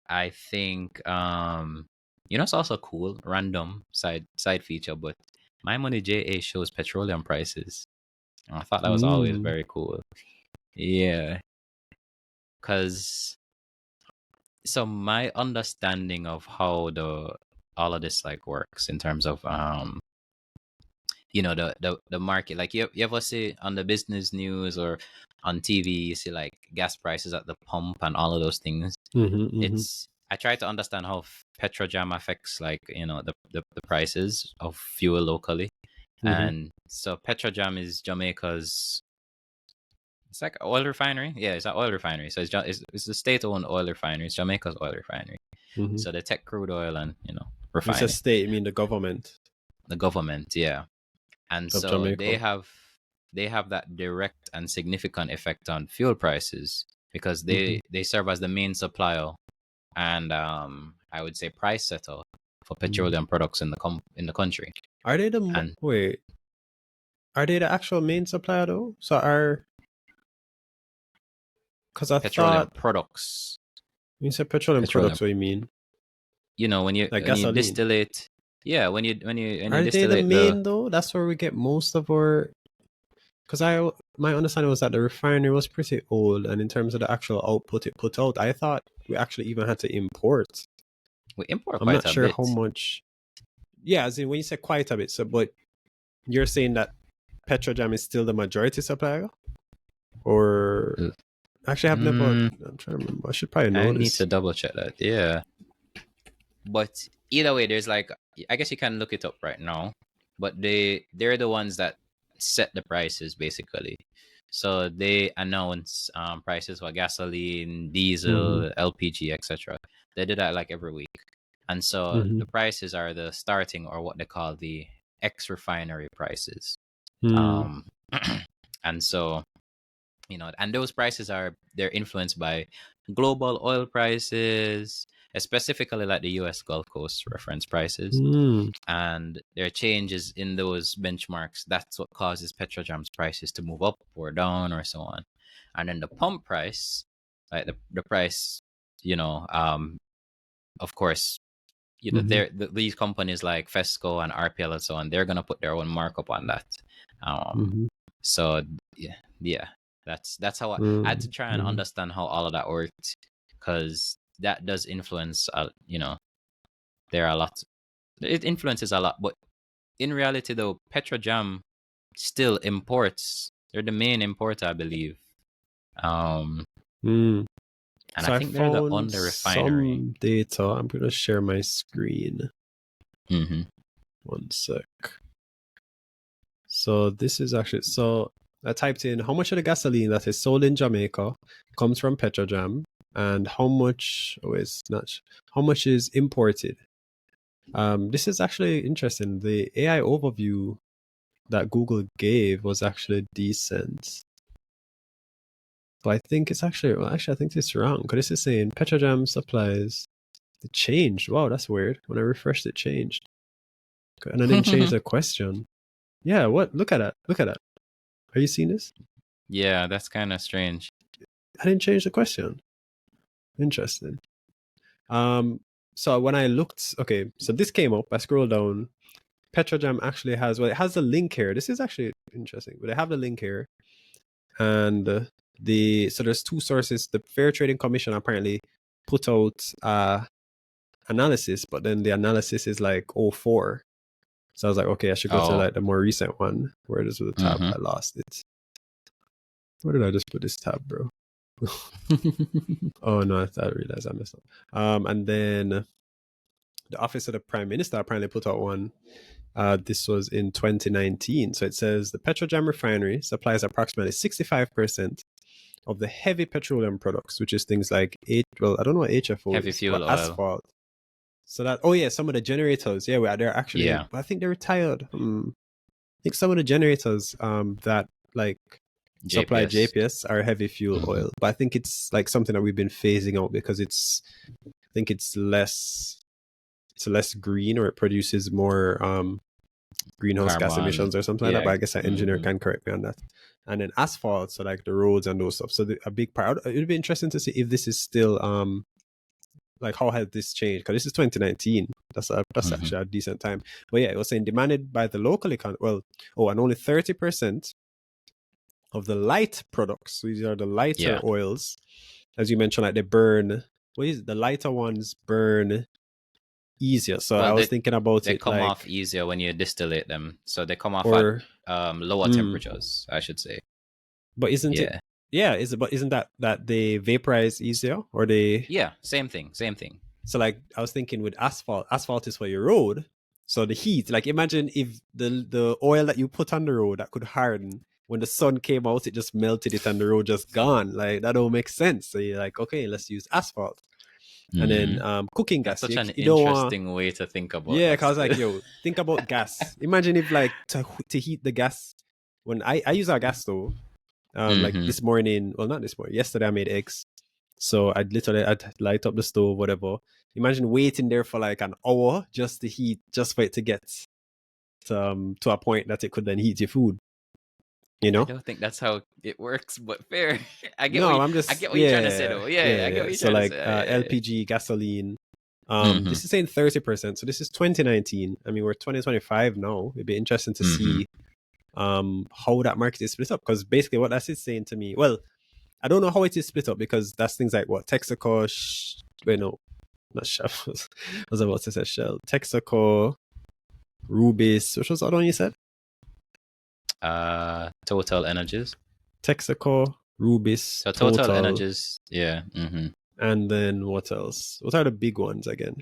I think it's also cool, random side feature, but My Money JA shows petroleum prices. I thought that was always Mm-hmm. very cool. Yeah, because so my understanding of how the all of this like works in terms of the market, like you ever see on the business news or on TV, you see like gas prices at the pump and all of those things. Mm-hmm. It's I try to understand how Petrojam affects, like, the prices of fuel locally. Mm-hmm. And so Petrojam is Jamaica's, it's like an oil refinery. Yeah, it's an oil refinery. So it's a state-owned oil refinery. It's Jamaica's oil refinery. Mm-hmm. So they take crude oil and It's refine a it. state, I mean the government The government, yeah. And of so Jamaica. they have that direct and significant effect on fuel prices, because Mm-hmm. they serve as the main supplier and, I would say, price setter for Mm-hmm. petroleum products in the country. Are they And wait? Are they the actual main supplier though? So are because I petroleum thought products, you said petroleum petroleum, products. What you mean? when you Like when you gasoline? distillate, yeah, when you Are they the distillate the main though? That's where we get most of our. Because my understanding was that the refinery was pretty old, and in terms of the actual output it put out, I thought we actually even had to import. we import I'm quite not a sure how bit. much. Yeah, as in when you say quite a bit. So, but you're saying that Petrojam is still the majority supplier, or actually, I've never. Mm, I'm trying to remember. I should probably I know need to this. double check that. Yeah, but either way, there's like, I guess you can look it up right now. But they're the ones that set the prices basically. So they announce prices for gasoline, diesel, LPG, etc. They do that like every week. And so the prices are the starting, or what they call the ex-refinery prices. Um, and so, and those prices they're influenced by global oil prices, specifically like the US Gulf Coast reference prices. And there are changes in those benchmarks. That's what causes Petrojam's prices to move up or down or so on. And then the pump price, like the price, of course, these companies like FESCO and RPL and so on, they're gonna put their own markup on that. So yeah, that's how I had to try and understand how all of that worked, because that does influence. There are a lot. It influences a lot, but in reality, though, Petrojam still imports. They're the main importer, I believe. And So I I think they're the found only refinery. some data. I'm going to share my screen. 1 sec. So this is actually, so I typed in how much of the gasoline that is sold in Jamaica comes from Petrojam, and how much, how much is imported. This is actually interesting. The AI overview that Google gave was actually decent. But I think it's actually, I think it's wrong, because this is saying Petrojam supplies. It changed. Wow, that's weird. When I refreshed, it changed. And I didn't change the question. Yeah, what? Look at that. Look at that. Are you seeing this? Yeah, that's kind of strange. I didn't change the question. Interesting. So when I looked, okay, so this came up. I scrolled down. Petrojam actually has, well, it has a link here. This is actually interesting, but I have the link here. And so there's two sources. The Fair Trading Commission apparently put out analysis, but then the analysis is like 04. So I was like, okay, I should go to like the more recent one. Where is the tab? I lost it. Where did I just put this tab, bro? Oh no, I realized I messed up. And then the Office of the Prime Minister apparently put out one. This was in 2019. So it says the Petrojam refinery supplies approximately 65% of the heavy petroleum products, which is things like I don't know what HFO heavy is, fuel but oil. asphalt. So that, some of the generators, they're actually, I think they're retired. I think some of the generators that like supply JPS are heavy fuel oil, but I think it's like something that we've been phasing out because I think it's less green, or it produces more greenhouse gas emissions or something like that. But I guess an engineer can correct me on that. And then asphalt, so like the roads and those stuff. So a big part. It would be interesting to see if this is still like how has this changed? Because this is 2019. That's actually a decent time. But yeah, it was saying demanded by the local economy. Well, and only 30% of the light products. So these are the lighter oils, as you mentioned. Like they burn. What is it? The lighter ones burn easier. So I was thinking about they it. They come like, off easier when you distillate them. So they come off at lower temperatures, I should say. But isn't it? Yeah, but isn't that they vaporize easier, or they? Yeah, same thing. So like I was thinking with asphalt is for your road. So the heat, like imagine if the oil that you put on the road that could harden, when the sun came out, it just melted it and the road just gone. Like that don't make sense. So you're like, okay, let's use asphalt. And then cooking gas. That's such an interesting way to think about. Yeah, because like, think about gas. Imagine if like to heat the gas, when I use our gas stove, like this morning, well not this morning, yesterday I made eggs. So I'd light up the stove, whatever. Imagine waiting there for like an hour just to heat, just for it to get to a point that it could then heat your food. I don't think that's how it works, but fair. I get what you're trying to say though. Yeah, I get what you're trying to say. LPG, gasoline. This is saying 30%. So this is 2019. I mean, we're 2025 now. It'd be interesting to see how that market is split up, because basically what that's saying to me, well, I don't know how it is split up, because that's things like what Texaco, not Shell. I was about to say Shell. Texaco, Rubis, which was the other one you said? Total Energies. Texaco, Rubis. So Total Energies, yeah. And then what else? What are the big ones again?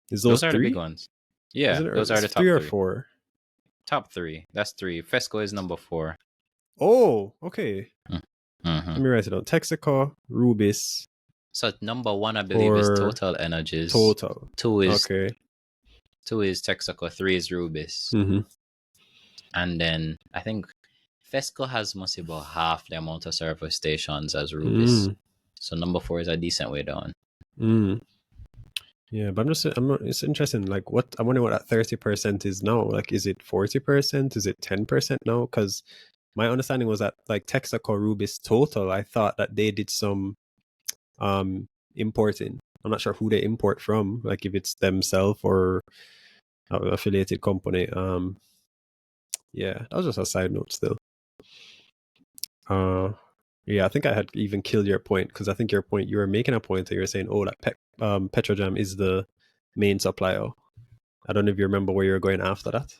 Is those are the big ones? Yeah, those are the top 3 or three. 4. Top three. That's three. FESCO is number 4. Oh, okay. Mm-hmm. Let me write it down. Texaco, Rubis. So number 1, I believe, is Or Total Energies. Total. 2 is Okay. 2 is Texaco. 3 is Rubis. Mm-hmm. And then I think FESCO has must be about half the amount of service stations as Rubis. So number 4 is a decent way down. Yeah, but it's interesting. Like, I wonder what that 30% is now. Like, is it 40%? Is it 10% now? Because my understanding was that like Texaco, Rubis, Total, I thought that they did some importing. I'm not sure who they import from, like if it's themselves or an affiliated company. Yeah, that was just a side note still. Yeah, I think I had even killed your point, because I think you were making a point that you were saying, oh, that Petrojam is the main supplier. I don't know if you remember where you were going after that.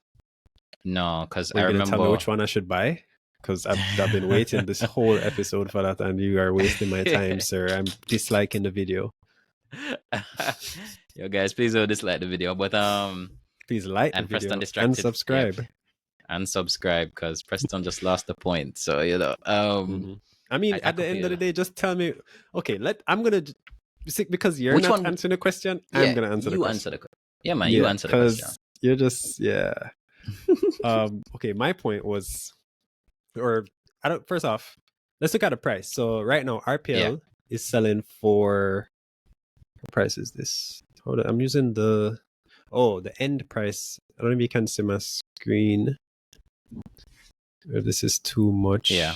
No, because Were I you going to tell me remember which one I should buy? Because I've been waiting this whole episode for that, and you are wasting my time, sir. I'm disliking the video. Yo, guys, please don't dislike the video, but please like the video and subscribe. Yep. And subscribe, because Preston just lost the point. So I mean, at the end of the day, just tell me. Okay, I'm gonna because you're which not one? Answering the question. Yeah, I'm gonna answer the question. Yeah, man, you answer the question. You're just okay, my point was, first off, let's look at the price. So right now, RPL is selling for, what price is this? Hold on, I'm using the end price. I don't know if you can see my screen. This is too much. Yeah.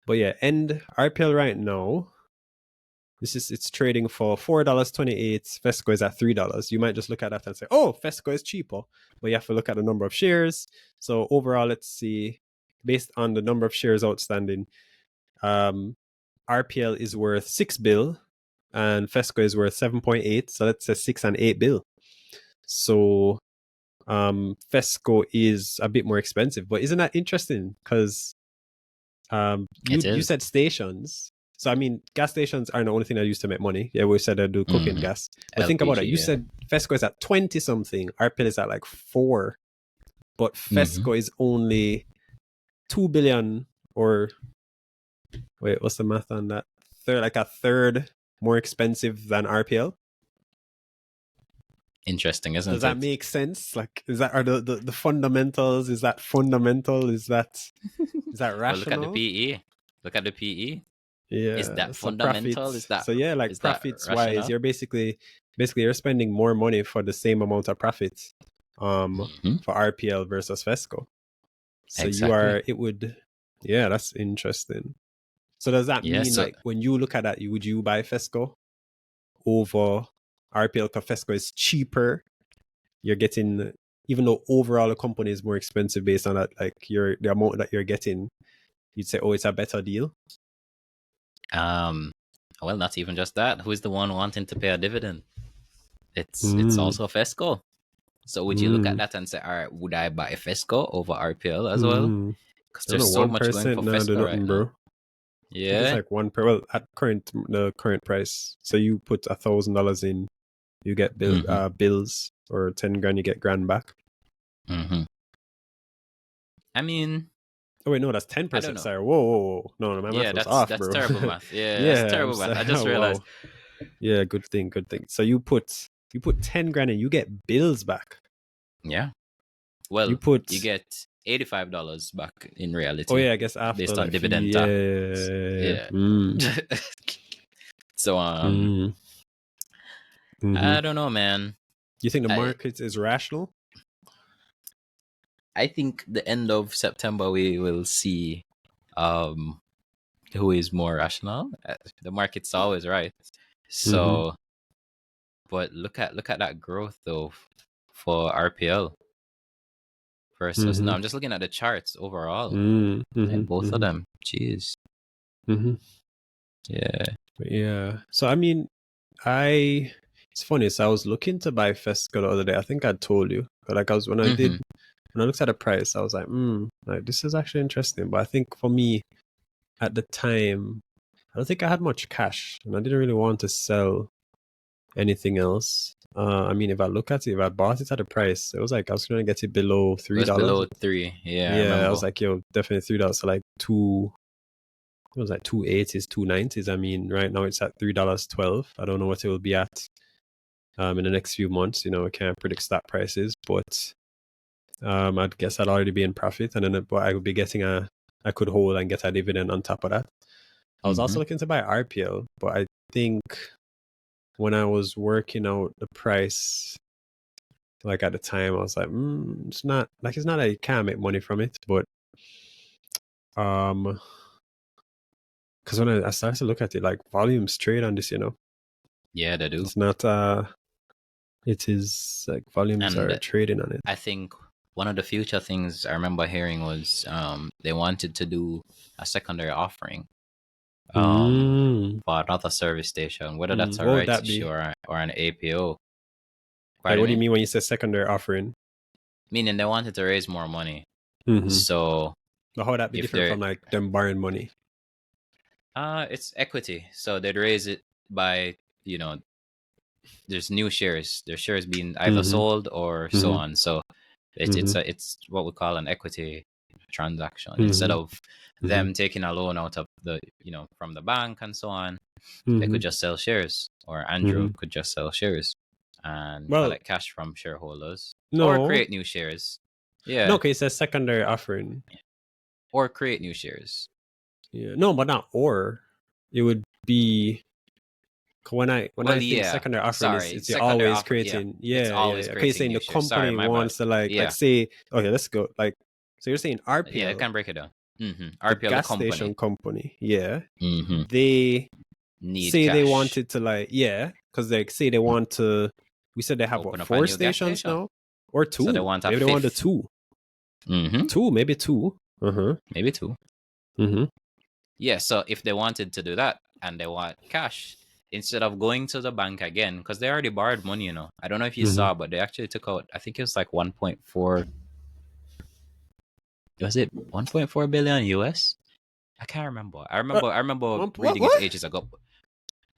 But yeah, end RPL right now, it's trading for $4.28. FESCO is at $3. You might just look at that and say, oh, FESCO is cheaper. But you have to look at the number of shares. So overall, let's see, based on the number of shares outstanding, RPL is worth $6 billion and FESCO is worth 7.8. So let's say 6 and 8 billion. So FESCO is a bit more expensive. But isn't that interesting? Because you said stations. So, I mean, gas stations aren't the only thing I use to make money. Yeah, we said I do cooking gas. But LPG, think about it. You said FESCO is at 20-something. RPL is at like 4. But FESCO is only 2 billion or... Wait, what's the math on that? A third more expensive than RPL. Interesting, isn't it? Does that make sense? Like, are the fundamentals? Is that fundamental? Is that rational? Well, look at the PE. Yeah. Is that fundamental? Profits. Is that so? Yeah, like profits wise, you're basically you're spending more money for the same amount of profits, for RPL versus FESCO. So exactly. That's interesting. So does that mean like when you look at that, would you buy FESCO over RPL? Because FESCO is cheaper. You're getting, even though overall the company is more expensive based on that, like the amount that you're getting, you'd say, oh, it's a better deal. Well, not even just that. Who is the one wanting to pay a dividend? It's also FESCO. So would you look at that and say, all right, would I buy FESCO over RPL as well? Because there's so much going for FESCO right now. Yeah, it's like 1%. At the current price. So you put $1,000 in, you get bills, or 10 grand, you get grand back. I mean, oh wait, no, that's 10%. Sorry, whoa. No, my math was off, that's bro. Terrible math. Yeah, that's terrible math. I just realized. Wow. Yeah, good thing. So you put 10 grand and you get bills back. Yeah. Well, you get $85 back in reality. Oh yeah, I guess after based on dividend tax. Yeah. So I don't know, man. You think the market is rational? I think the end of September we will see who is more rational. The market's always right. So but look at that growth though for RPL versus no, I'm just looking at the charts overall. Both of them. Jeez. Yeah. So I mean, it's funny. So I was looking to buy FESCO the other day. I think I told you, but like when I looked at the price, I was like, like this is actually interesting. But I think for me, at the time, I don't think I had much cash, and I didn't really want to sell anything else. I mean, if I look at it, if I bought it at a price, it was like I was gonna get it below It was $3. below 3. Yeah, I Yeah, I remember. was like, yo, definitely $3. So like it was like 280s, 290s. I mean, right now it's at $3.12. I don't know what it will be at in the next few months. I can't predict stock prices, but I'd guess I'd already be in profit, and then I would be getting I could hold and get a dividend on top of that. I was also looking to buy RPL, but I think when I was working out the price, like at the time, I was like, it's not that you can't make money from it, but because when I started to look at it, like volumes trade on this, Yeah, they do. it's not it is like volumes And are trading on it. I think one of the future things I remember hearing was they wanted to do a secondary offering for another service station, whether that's a What would rights that issue be? or an APO. Like, Pardon what do you me? mean when you say secondary offering? Meaning they wanted to raise more money. Mm-hmm. So But how would that be if different they're from like them borrowing money? it's equity. So they'd raise it by, there's new shares. There's shares being either sold or so on. So it's what we call an equity transaction. Instead of them taking a loan out of the from the bank and so on, they could just sell shares, or Andrew could just sell shares and Well, collect cash from shareholders, or no, create new shares. no, Yeah, okay, it says secondary offering. or create new shares. Yeah, no, but not or. It would be when Well, I think yeah. secondary offering is Sorry, you're secondary always offer. Yeah, creating. it's Yeah, yeah, always yeah. Okay, you're creating saying new the shares. Sorry, company my bad. wants to like Yeah, say, okay, let's go. Like, so you're saying yeah. I RPL, can break it down. the RPL, the gas company. station company, yeah, Mm-hmm. they Need say they cash. wanted to like, yeah, because they say they want to. We said they have what, Open up a 4 new gas stations station. now or So they 2? want a Maybe they want the fifth. 2, maybe 2. Maybe 2. Mm-hmm. Yeah. So if they wanted to do that and they want cash, instead of going to the bank again, because they already borrowed money, I don't know if you saw, but they actually took out, I think it was like 1.4. Was it 1.4 billion US? I can't remember. I remember reading it What? ages ago.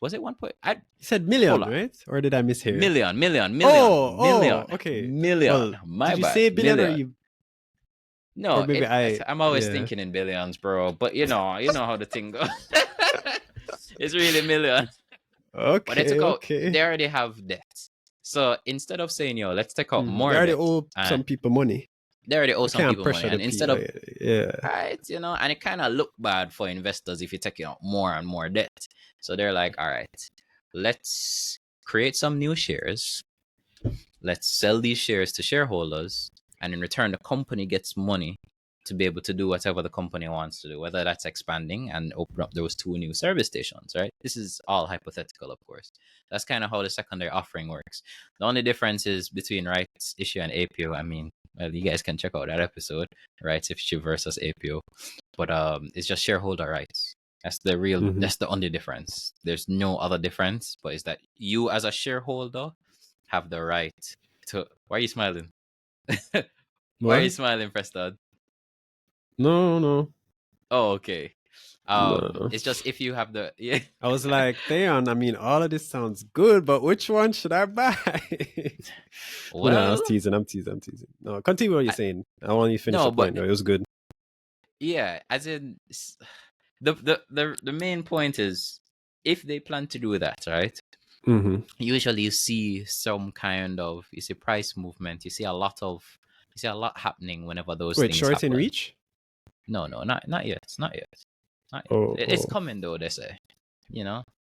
Was it 1 point? I You said hold million, on. right? Or did I mishear? Million, million, million, Oh, million, okay. million. Well, My did you bad. say billion or Million. you or No, maybe I'm always yeah. thinking in billions, bro. But you know how the thing goes. It's really million. But they Okay, took out. okay. They already have debt. So instead of saying, let's take out They more already debt, owe and some people money. they already owe We some can't people money, pressure the and instead of, yeah. right, and it kind of look bad for investors if you're taking out more and more debt. So they're like, all right, let's create some new shares. Let's sell these shares to shareholders, and in return, the company gets money to be able to do whatever the company wants to do, whether that's expanding and open up those 2 new service stations, right? This is all hypothetical, of course. That's kind of how the secondary offering works. The only difference is between rights issue and APO. I mean, well, you guys can check out that episode, rights issue versus APO, but it's just shareholder rights. That's the only difference. There's no other difference, but it's that you as a shareholder have the right to. Why are you smiling? Why are you What? smiling, Preston? No, no. Oh, okay. No. It's just if you have the yeah. I was like, Theon, I mean, all of this sounds good, but which one should I buy? No, I was Well, teasing. I'm teasing. No, continue what you're I, saying. I want you to finish no, the but point. No, it was good. yeah, as in the main point is if they plan to do that, right? Usually you see some kind of price movement. You see a lot happening whenever those Wait, things short in happen. reach? No, not yet, not yet, not yet. Oh, It's oh. coming though. They say,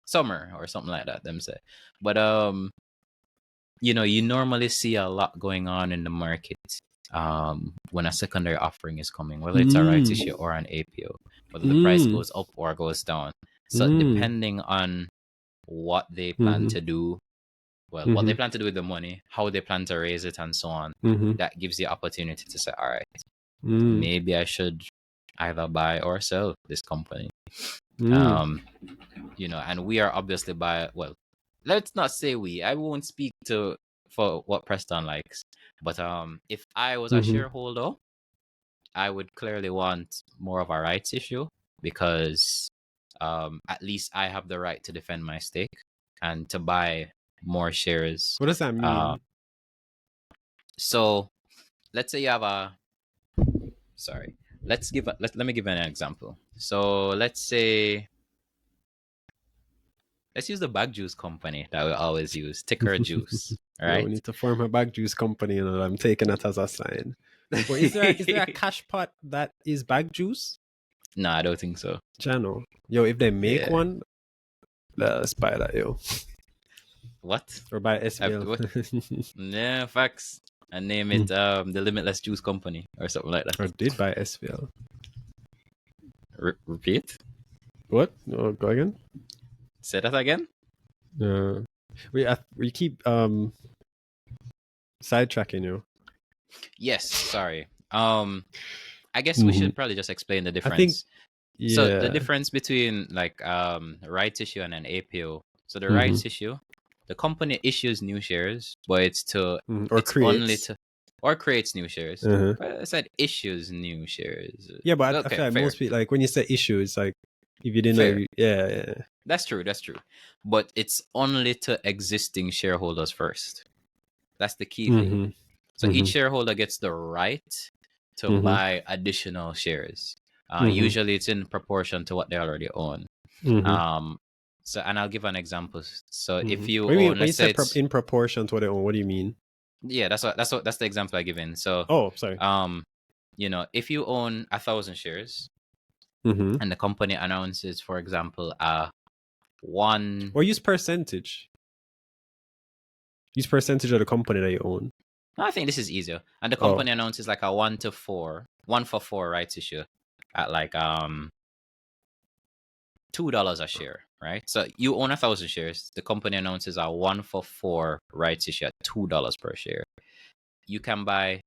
summer or something like that. Them say, but you normally see a lot going on in the market when a secondary offering is coming, whether it's a rights issue or an APO, whether the price goes up or goes down. So depending on what they plan to do, what they plan to do with the money, how they plan to raise it, and so on, that gives you opportunity to say, all right, maybe I should either buy or sell this company. And we are obviously let's not say we. I won't speak for what Preston likes, but if I was a shareholder, I would clearly want more of a rights issue because at least I have the right to defend my stake and to buy more shares. What does that mean? So let's say you have let me give an example. So let's use the bag juice company that we always use, ticker juice. All Yo, right. we need to form a bag juice company, and I'm taking that as a sign. Well, is there a cash pot that is bag juice? No, I don't think so. Channel. Yo, if they make Yeah. one, let's buy that, yo. What? Or buy What? SVL. Yeah, facts. And name it the Limitless Juice Company or something like Or that. did buy SVL. Repeat. What? Oh, go again? Say that again. We keep sidetracking you. Yes. Sorry. I guess we should probably just explain the difference. I think, yeah. So the difference between like rights issue and an APO. So the rights issue, the company issues new shares, but it's to or it's creates. only to or creates new shares. But I said issues new shares. Yeah, but okay, I feel like fair. most people, like when you say issue, it's like if you didn't Fair. know, yeah. That's true. But it's only to existing shareholders first. That's the key thing. So each shareholder gets the right to buy additional shares. Usually it's in proportion to what they already own. So, and I'll give an example. So if you own, when you say in proportion to what they own, what do you mean? Yeah, that's the example I give in. So, sorry. If you own 1,000 shares, and the company announces, for example, one, or use percentage. Use percentage of the company that you own. I think this is easier. And the company announces like a 1 for 4 rights issue at like $2 a share, right? So you own 1,000 shares. The company announces a 1 for 4 rights issue at $2 per share. You can buy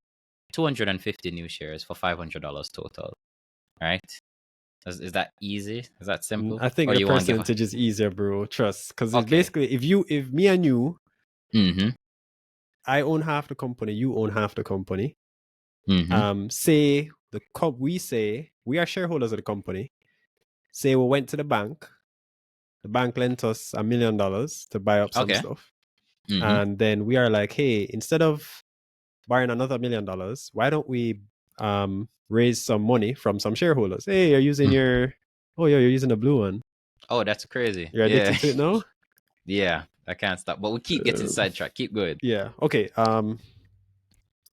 250 new shares for $500 total, right? Is that easy? Is that simple? I think or the you percentage is easier, bro. Trust, because it's Okay. basically if me and you, I own half the company, you own half the company. Say we are shareholders of the company. Say we went to the bank lent us $1 million to buy up some stuff. And then we are like, hey, instead of borrowing another $1 million, why don't we raise some money from some shareholders? Hey, you're using you're using the blue one. Oh, that's crazy. You're addicted to it now? Yeah, I can't stop. But we keep getting sidetracked. Keep going. Yeah. Okay.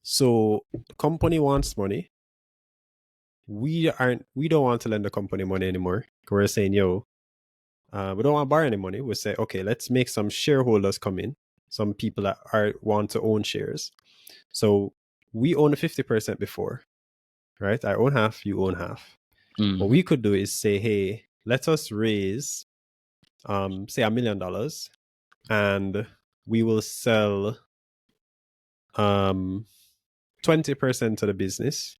So the company wants money. We don't want to lend the company money anymore. We're saying, yo, we don't want to borrow any money. We say, okay, let's make some shareholders come in, some people that want to own shares. So we own 50% before, right? I own half, you own half. What we could do is say, hey, let us raise, say $1 million, and we will sell 20% to the business,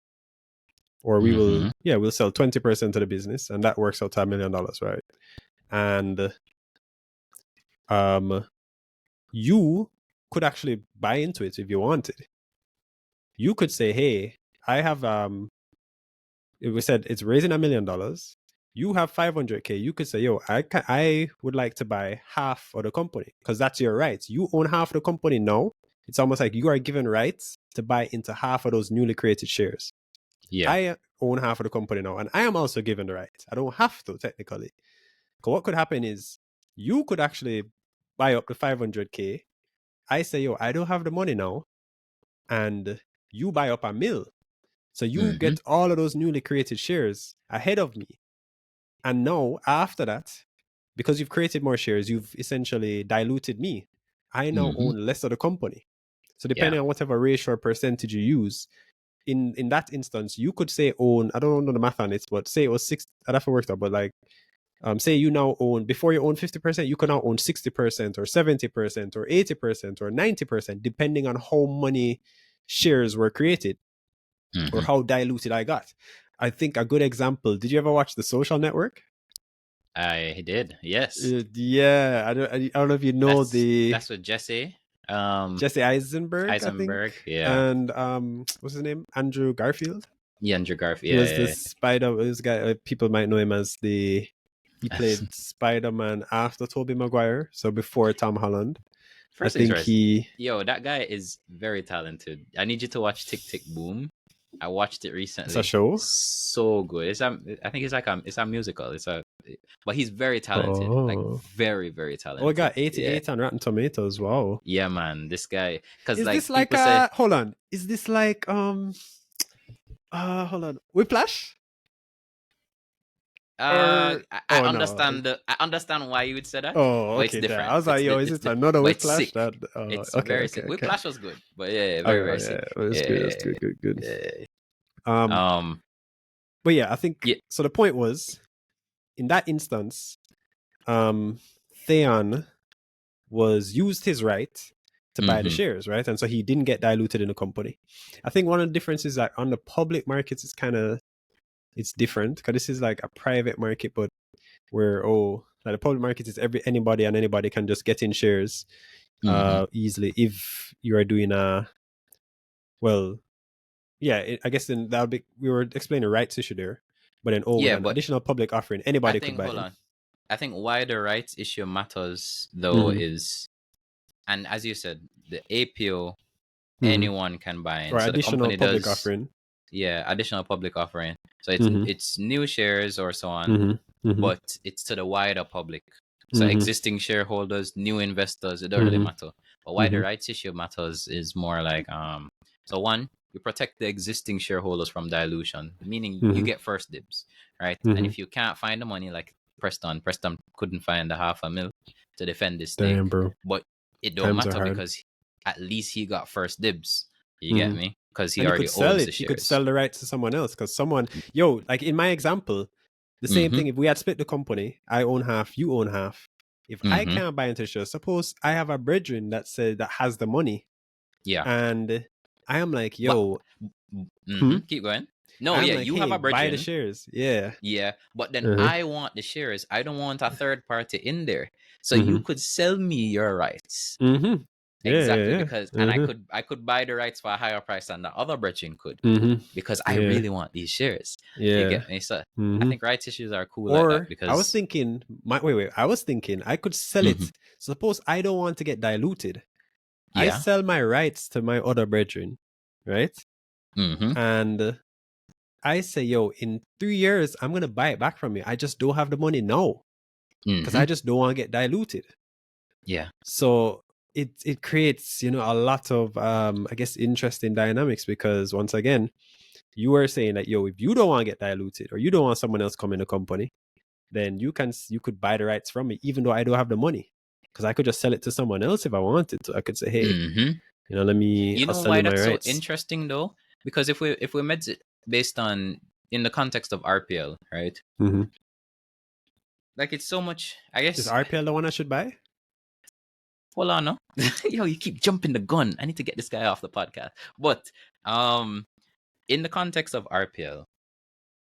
or we'll sell 20% to the business, and that works out to $1 million, right? And you could actually buy into it if you wanted. You could say, hey, I have we said it's raising $1 million. You have 500K. You could say, yo, I would like to buy half of the company, because that's your rights. You own half of the company now. It's almost like you are given rights to buy into half of those newly created shares. Yeah. I own half of the company now, and I am also given the right. I don't have to, technically. Because what could happen is you could actually buy up to 500K. I say, yo, I don't have the money now, and you buy up $1 million. So you get all of those newly created shares ahead of me. And now, after that, because you've created more shares, you've essentially diluted me. I now own less of the company. So depending on whatever ratio or percentage you use, in that instance, you could say own, I don't know the math on it, but say it was 6, I'd have to work out, but like, say you now own, before you own 50%, you can now own 60% or 70% or 80% or 90%, depending on how many shares were created or how diluted I got. I think a good example, did you ever watch The Social Network? I did, yes. Yeah, I don't know if you know that's with Jesse. Jesse Eisenberg, I think. Yeah. And what's his name? Andrew Garfield. Yeah, Andrew Garfield. He was the Spider. This guy, people might know him as he played Spider-Man after Tobey Maguire, so before Tom Holland. I First things think first, he. yo, that guy is very talented. I need you to watch Tick Tick Boom. I watched it It's a recently. show. So good. I think it's a musical. But he's very talented. Like Oh. very, very Oh, it talented. got Yeah. 88 on Rotten Tomatoes. Wow. Yeah, man. This guy, because Is this like like people say, hold on? Is this like hold on, Whiplash? Or I oh no. understand I understand why you would say that, Oh, but it's okay. There. I different. was like, yo, is It's it another but it's Whiplash? sick. That It's okay, very okay, sick. okay. Whiplash was good, but yeah, Oh very, yeah, very yeah. sick. That's good. That's Yeah. good. Good. Good. Yeah. Um, Um. but yeah, I think Yeah. so. The point was, in that instance, Theon was used his right to buy the Mm-hmm. shares, right? And so he didn't get diluted in the company. I think one of the differences is that on the public markets, it's different because this is like a private market, but where like the public market is anybody and anybody can just get in shares Mm-hmm. easily if you are doing well, yeah, I guess then that'll be we were explaining a rights issue there, but then with Yeah, an but additional public offering, I anybody could think buy hold in. on. I think why the rights issue matters though Mm-hmm. is, and as you said, the APO Mm-hmm. anyone can buy in. Or So the additional company public does, offering. yeah, additional public offering. So Mm-hmm. it's new shares or so on, Mm-hmm. Mm-hmm. but it's to the wider public. So Mm-hmm. existing shareholders, new investors, it don't really Mm-hmm. matter. But why the Mm-hmm. rights issue matters is more like so one, you protect the existing shareholders from dilution, meaning you Mm-hmm. get first dibs, right? And Mm-hmm. if you can't find the money, like Preston couldn't find the $500,000 to defend his stake. Damn, bro. But it don't Times are matter hard. because at least he got first dibs. You get Mm-hmm. me? Because he And he already could sell owns the it. He could shares. sell the rights to someone else because yo, like in my example, the same Mm-hmm. thing. If we had split the company, I own half, you own half. If I Mm-hmm. can't buy into shares, suppose I have a brethren that has the money, Yeah. and I am like, But yo, keep going. No, I'm yeah, like, you have hey, a buy the brethren. shares. Yeah. Yeah, but then Uh-huh. I want the shares. I don't want a third party in there. So you Mm-hmm. could sell me your rights. Mm-hmm. Yeah, yeah, Exactly, yeah. because and Uh-huh. I could buy the rights for a higher price than the other brethren could, Mm-hmm. because I Yeah. really want these shares. You Yeah. get me? So I Mm-hmm. think rights issues are cool like that Or I was because thinking, I was thinking I could sell Mhm. it. Suppose I don't want to get diluted. I Yeah. sell my rights to my other brethren, right? Mm-hmm. And I say, yo, in 3 years, I'm going to buy it back from you. I just don't have the money now because Mm-hmm. I just don't want to get diluted. Yeah. So it creates, a lot of, I guess, interesting dynamics because once again, you were saying that, yo, if you don't want to get diluted or you don't want someone else come in the company, then you could buy the rights from me, even though I don't have the money. Because I could just sell it to someone else if I wanted to. I could say, hey, Mm-hmm. You I'll know sell why you my that's so rights. interesting though? Because if we meds it based on in the context of RPL, right? Mm-hmm. Like it's so much. I Is guess. RPL the one I should buy? Hold on, no. Yo, you keep jumping the gun. I need to get this guy off the podcast. But in the context of RPL,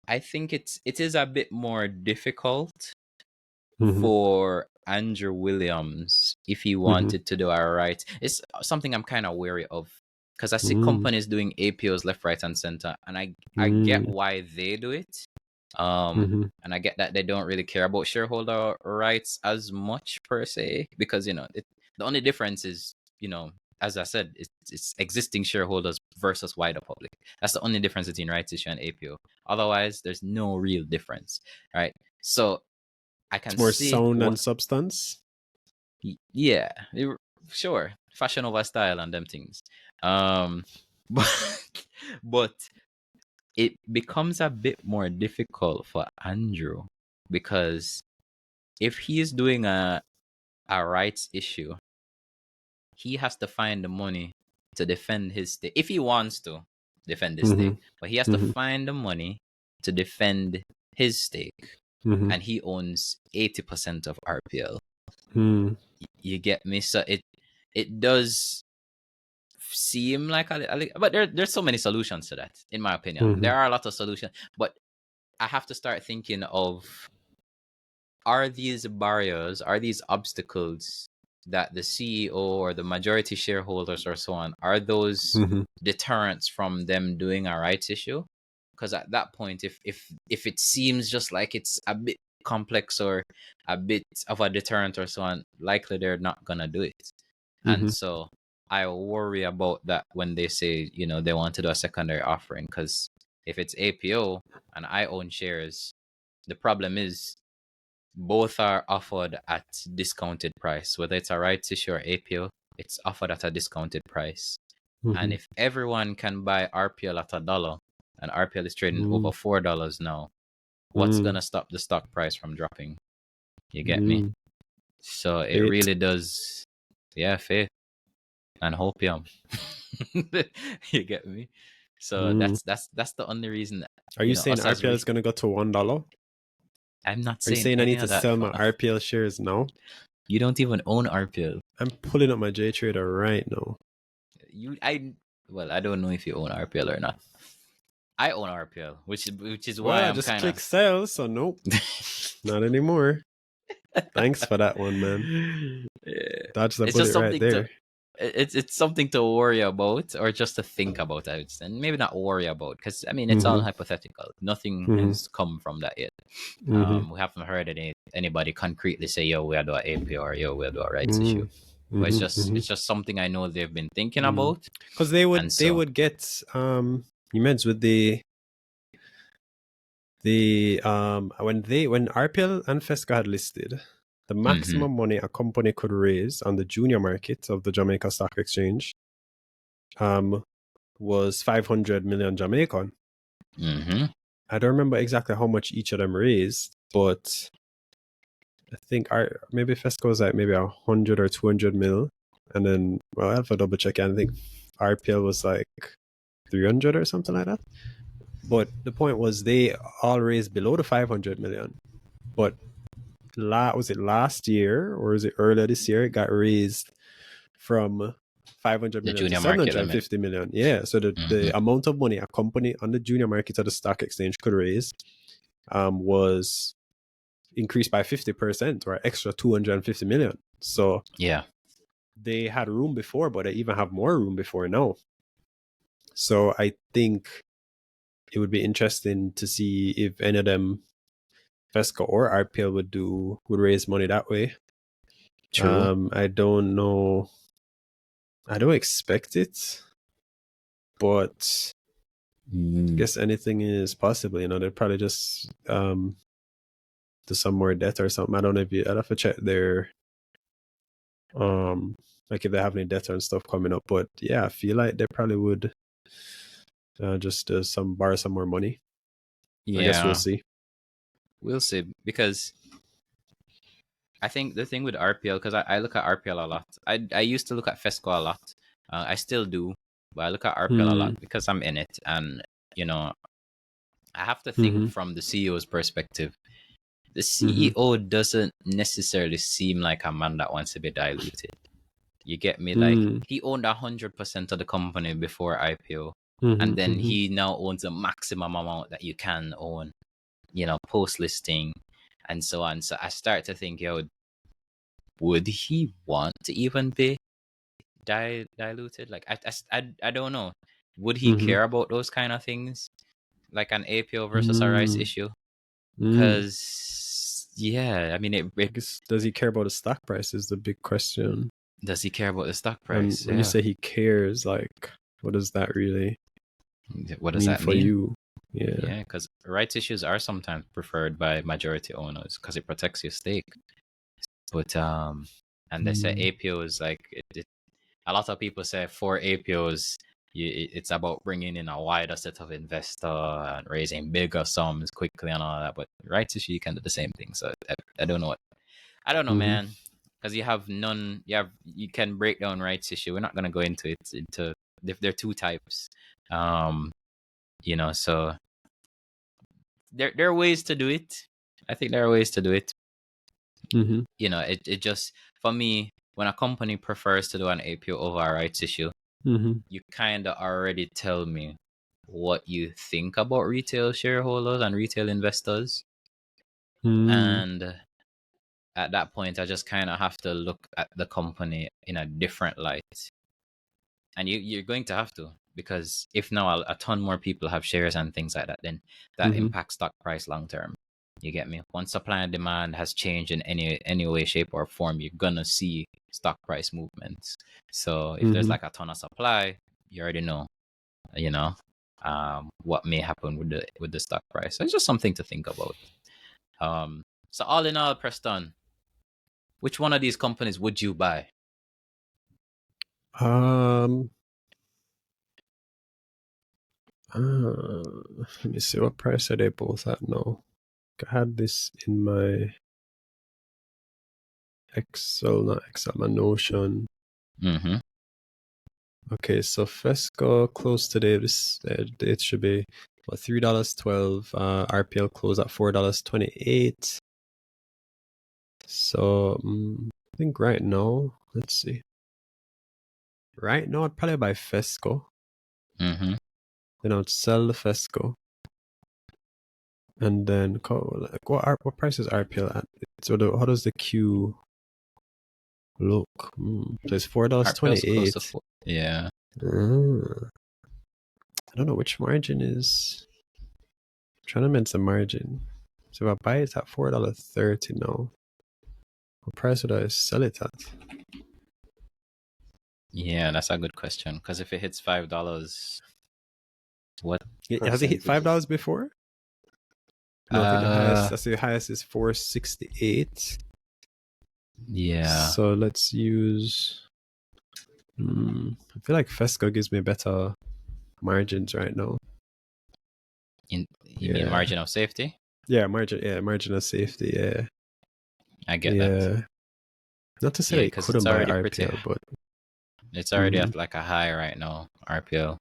I think it is a bit more difficult Mm-hmm. for Andrew Williams if he Mm-hmm. wanted to do our right. It's something I'm kind of wary of because I see Mm-hmm. companies doing APOs left, right, and center, and I get Mm-hmm. why they do it. Mm-hmm. And I get that they don't really care about shareholder rights as much per se because the only difference is as I said it's existing shareholders versus wider public. That's the only difference between rights issue and APO. Otherwise, there's no real difference, right? So I It's can more see sound what, and substance. yeah, sure, fashion over style and them things. But but it becomes a bit more difficult for Andrew because if he is doing a rights issue, he has to find the money to defend his stake. If he wants to defend his Mm-hmm. stake, but he has to Mm-hmm. find the money to defend his stake, Mm-hmm. and he owns 80% of RPL. Mm-hmm. You get me? So it does seem like but there's so many solutions to that, in my opinion. Mm-hmm. There are a lot of solutions, but I have to start thinking of, are these barriers, are these obstacles that the CEO or the majority shareholders or so on, are those Mm-hmm. deterrents from them doing a rights issue? Because at that point, if it seems just like it's a bit complex or a bit of a deterrent or so on, likely they're not gonna do it. And so I worry about that when they say, they want to do a secondary offering, because if it's APO and I own shares, the problem is both are offered at discounted price. Whether it's a rights issue or APO, it's offered at a discounted price. And if everyone can buy RPL at $1 and RPL is trading over $4 now, what's gonna stop the stock price from dropping? You get me? So it Faith. really does, faith and hopium. You get me? So that's the only reason. Are you saying Us as RPL is going to go to $1? I'm not Are you saying saying I any need to of that. sell my RPL shares now? You don't even own RPL. I'm pulling up my J Trader right now. I don't know if you own RPL or not. I own RPL, which is why Well, I I'm just kind click of sell, so nope, not anymore. Thanks for that one, man. Dodge the it's just bullet right something to there. it's something to worry about, or just to think about, I would say. And maybe not worry about, because I mean it's all hypothetical. Nothing has come from that yet. We haven't heard anybody concretely say, yo, we'll do an AP, or yo, we'll do a rights issue. But it's just something I know they've been thinking about. Because they would get you meant with the when RPL and FESCO had listed, the maximum money a company could raise on the junior market of the Jamaica Stock Exchange was 500 million Jamaican. I don't remember exactly how much each of them raised, but I think maybe FESCO was like maybe 100 or 200 mil, and then I'll have to double check. I think RPL was like 300 or something like that. But the point was they all raised below the 500 million. But was it last year or is it earlier this year? It got raised from 500 million to 750 million. Yeah. So the amount of money a company on the junior market at the stock exchange could raise was increased by 50%, or extra 250 million. So yeah, they had room before, but they even have more room before now. So I think it would be interesting to see if any of them, FESCO or RPL, would raise money that way. true. I don't know. I don't expect it, but I guess anything is possible. They'd probably just do some more debt or something. I don't know if I'd have to check their like if they have any debt and stuff coming up. But yeah, I feel like they probably would just borrow some more money. Yeah, I guess we'll see. We'll see, because I think the thing with RPL, because I look at RPL a lot. I used to look at FESCO a lot. I still do, but I look at RPL a lot because I'm in it, and I have to think from the CEO's perspective. The CEO doesn't necessarily seem like a man that wants to be diluted. You get me? Like, he owned 100% of the company before IPO, and then he now owns a maximum amount that you can own, post listing, and so on. So I start to think, would he want to even be diluted? Like, I don't know. Would he care about those kind of things, like an APO versus a rights issue? Because I mean, I guess, does he care about the stock price is the big question. Does he care about the stock price? And when you say he cares, like, what does that really mean for you? Yeah, because rights issues are sometimes preferred by majority owners because it protects your stake. But and they say APOs, like a lot of people say for APOs, it's about bringing in a wider set of investor and raising bigger sums quickly and all that. But rights issue, you can do the same thing. So I don't know man, because you have none. You can break down rights issue. We're not gonna go into it. There are two types. So there are ways to do it. I think there are ways to do it. It just, for me, when a company prefers to do an APO over a rights issue, you kind of already tell me what you think about retail shareholders and retail investors. And at that point, I just kind of have to look at the company in a different light. And you're going to have to, because if now a ton more people have shares and things like that, then that impacts stock price long term. You get me? Once supply and demand has changed in any way, shape, or form, you're gonna see stock price movements. So if there's like a ton of supply, you already know, what may happen with the stock price. So it's just something to think about. So all in all, Preston, which one of these companies would you buy? Let me see, what price are they both at now? I had this in my my Notion. Okay, so FESCO closed today. This it should be $3.12. RPL closed at $4.28. So I think right now, let's see. Right now, I'd probably buy FESCO. Then I'd sell the FESCO. And then what price is RPL at? So how does the Q look? So it's $4.28. Yeah. I don't know which margin is. I'm trying to mince the margin. So if I buy it at $4.30 now, what price would I sell it at? Yeah, that's a good question. Because if it hits $5, what? Has it hit $5 before? No, I think the highest is 468. Yeah. So let's use. I feel like FESCO gives me better margins right now. You mean margin of safety? Yeah, margin of safety. Yeah, I get that. Not to say that you couldn't buy RPL, but it's already at like a high right now. RPL.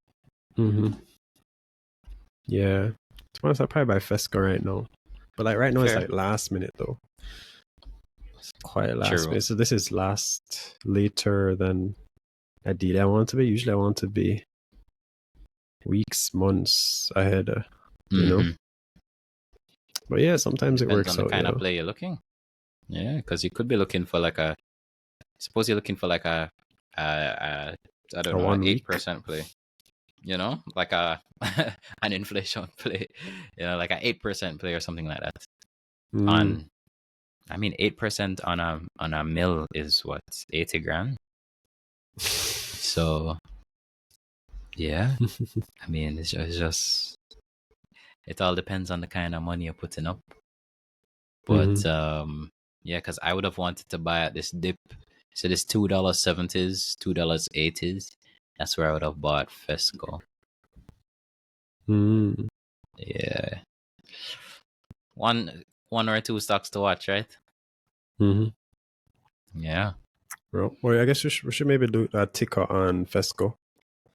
Yeah, to be honest, I'd probably buy FESCO right now. But like right now, It's like last minute though. It's quite last minute. So this is later than ideally I want to be. Usually I want to be weeks, months ahead, you know. But yeah, sometimes it works on the out. Kind of play you're looking. Yeah, because you could be looking for like suppose you're looking for like I don't know, 8% play. Like an inflation play. Like an 8% play or something like that. 8% on a mill is what, 80 grand. So yeah, it's just it all depends on the kind of money you're putting up. But yeah, because I would have wanted to buy at this dip. So this $2.70s, $2.80s. That's where I would have bought FESCO. Yeah. One or two stocks to watch, right? Yeah. Well, I guess we should maybe do a ticker on FESCO.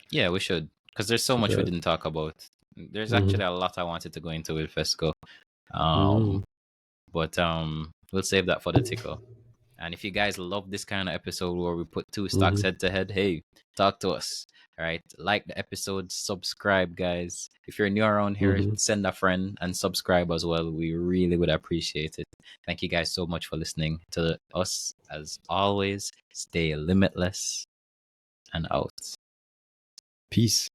Yeah, we should. Because there's so much we didn't talk about. There's actually a lot I wanted to go into with FESCO. But we'll save that for the ticker. And if you guys love this kind of episode where we put two stocks head to head, hey, talk to us. All right. Like the episode, subscribe, guys. If you're new around here, send a friend and subscribe as well. We really would appreciate it. Thank you guys so much for listening to us. As always, stay limitless and out. Peace.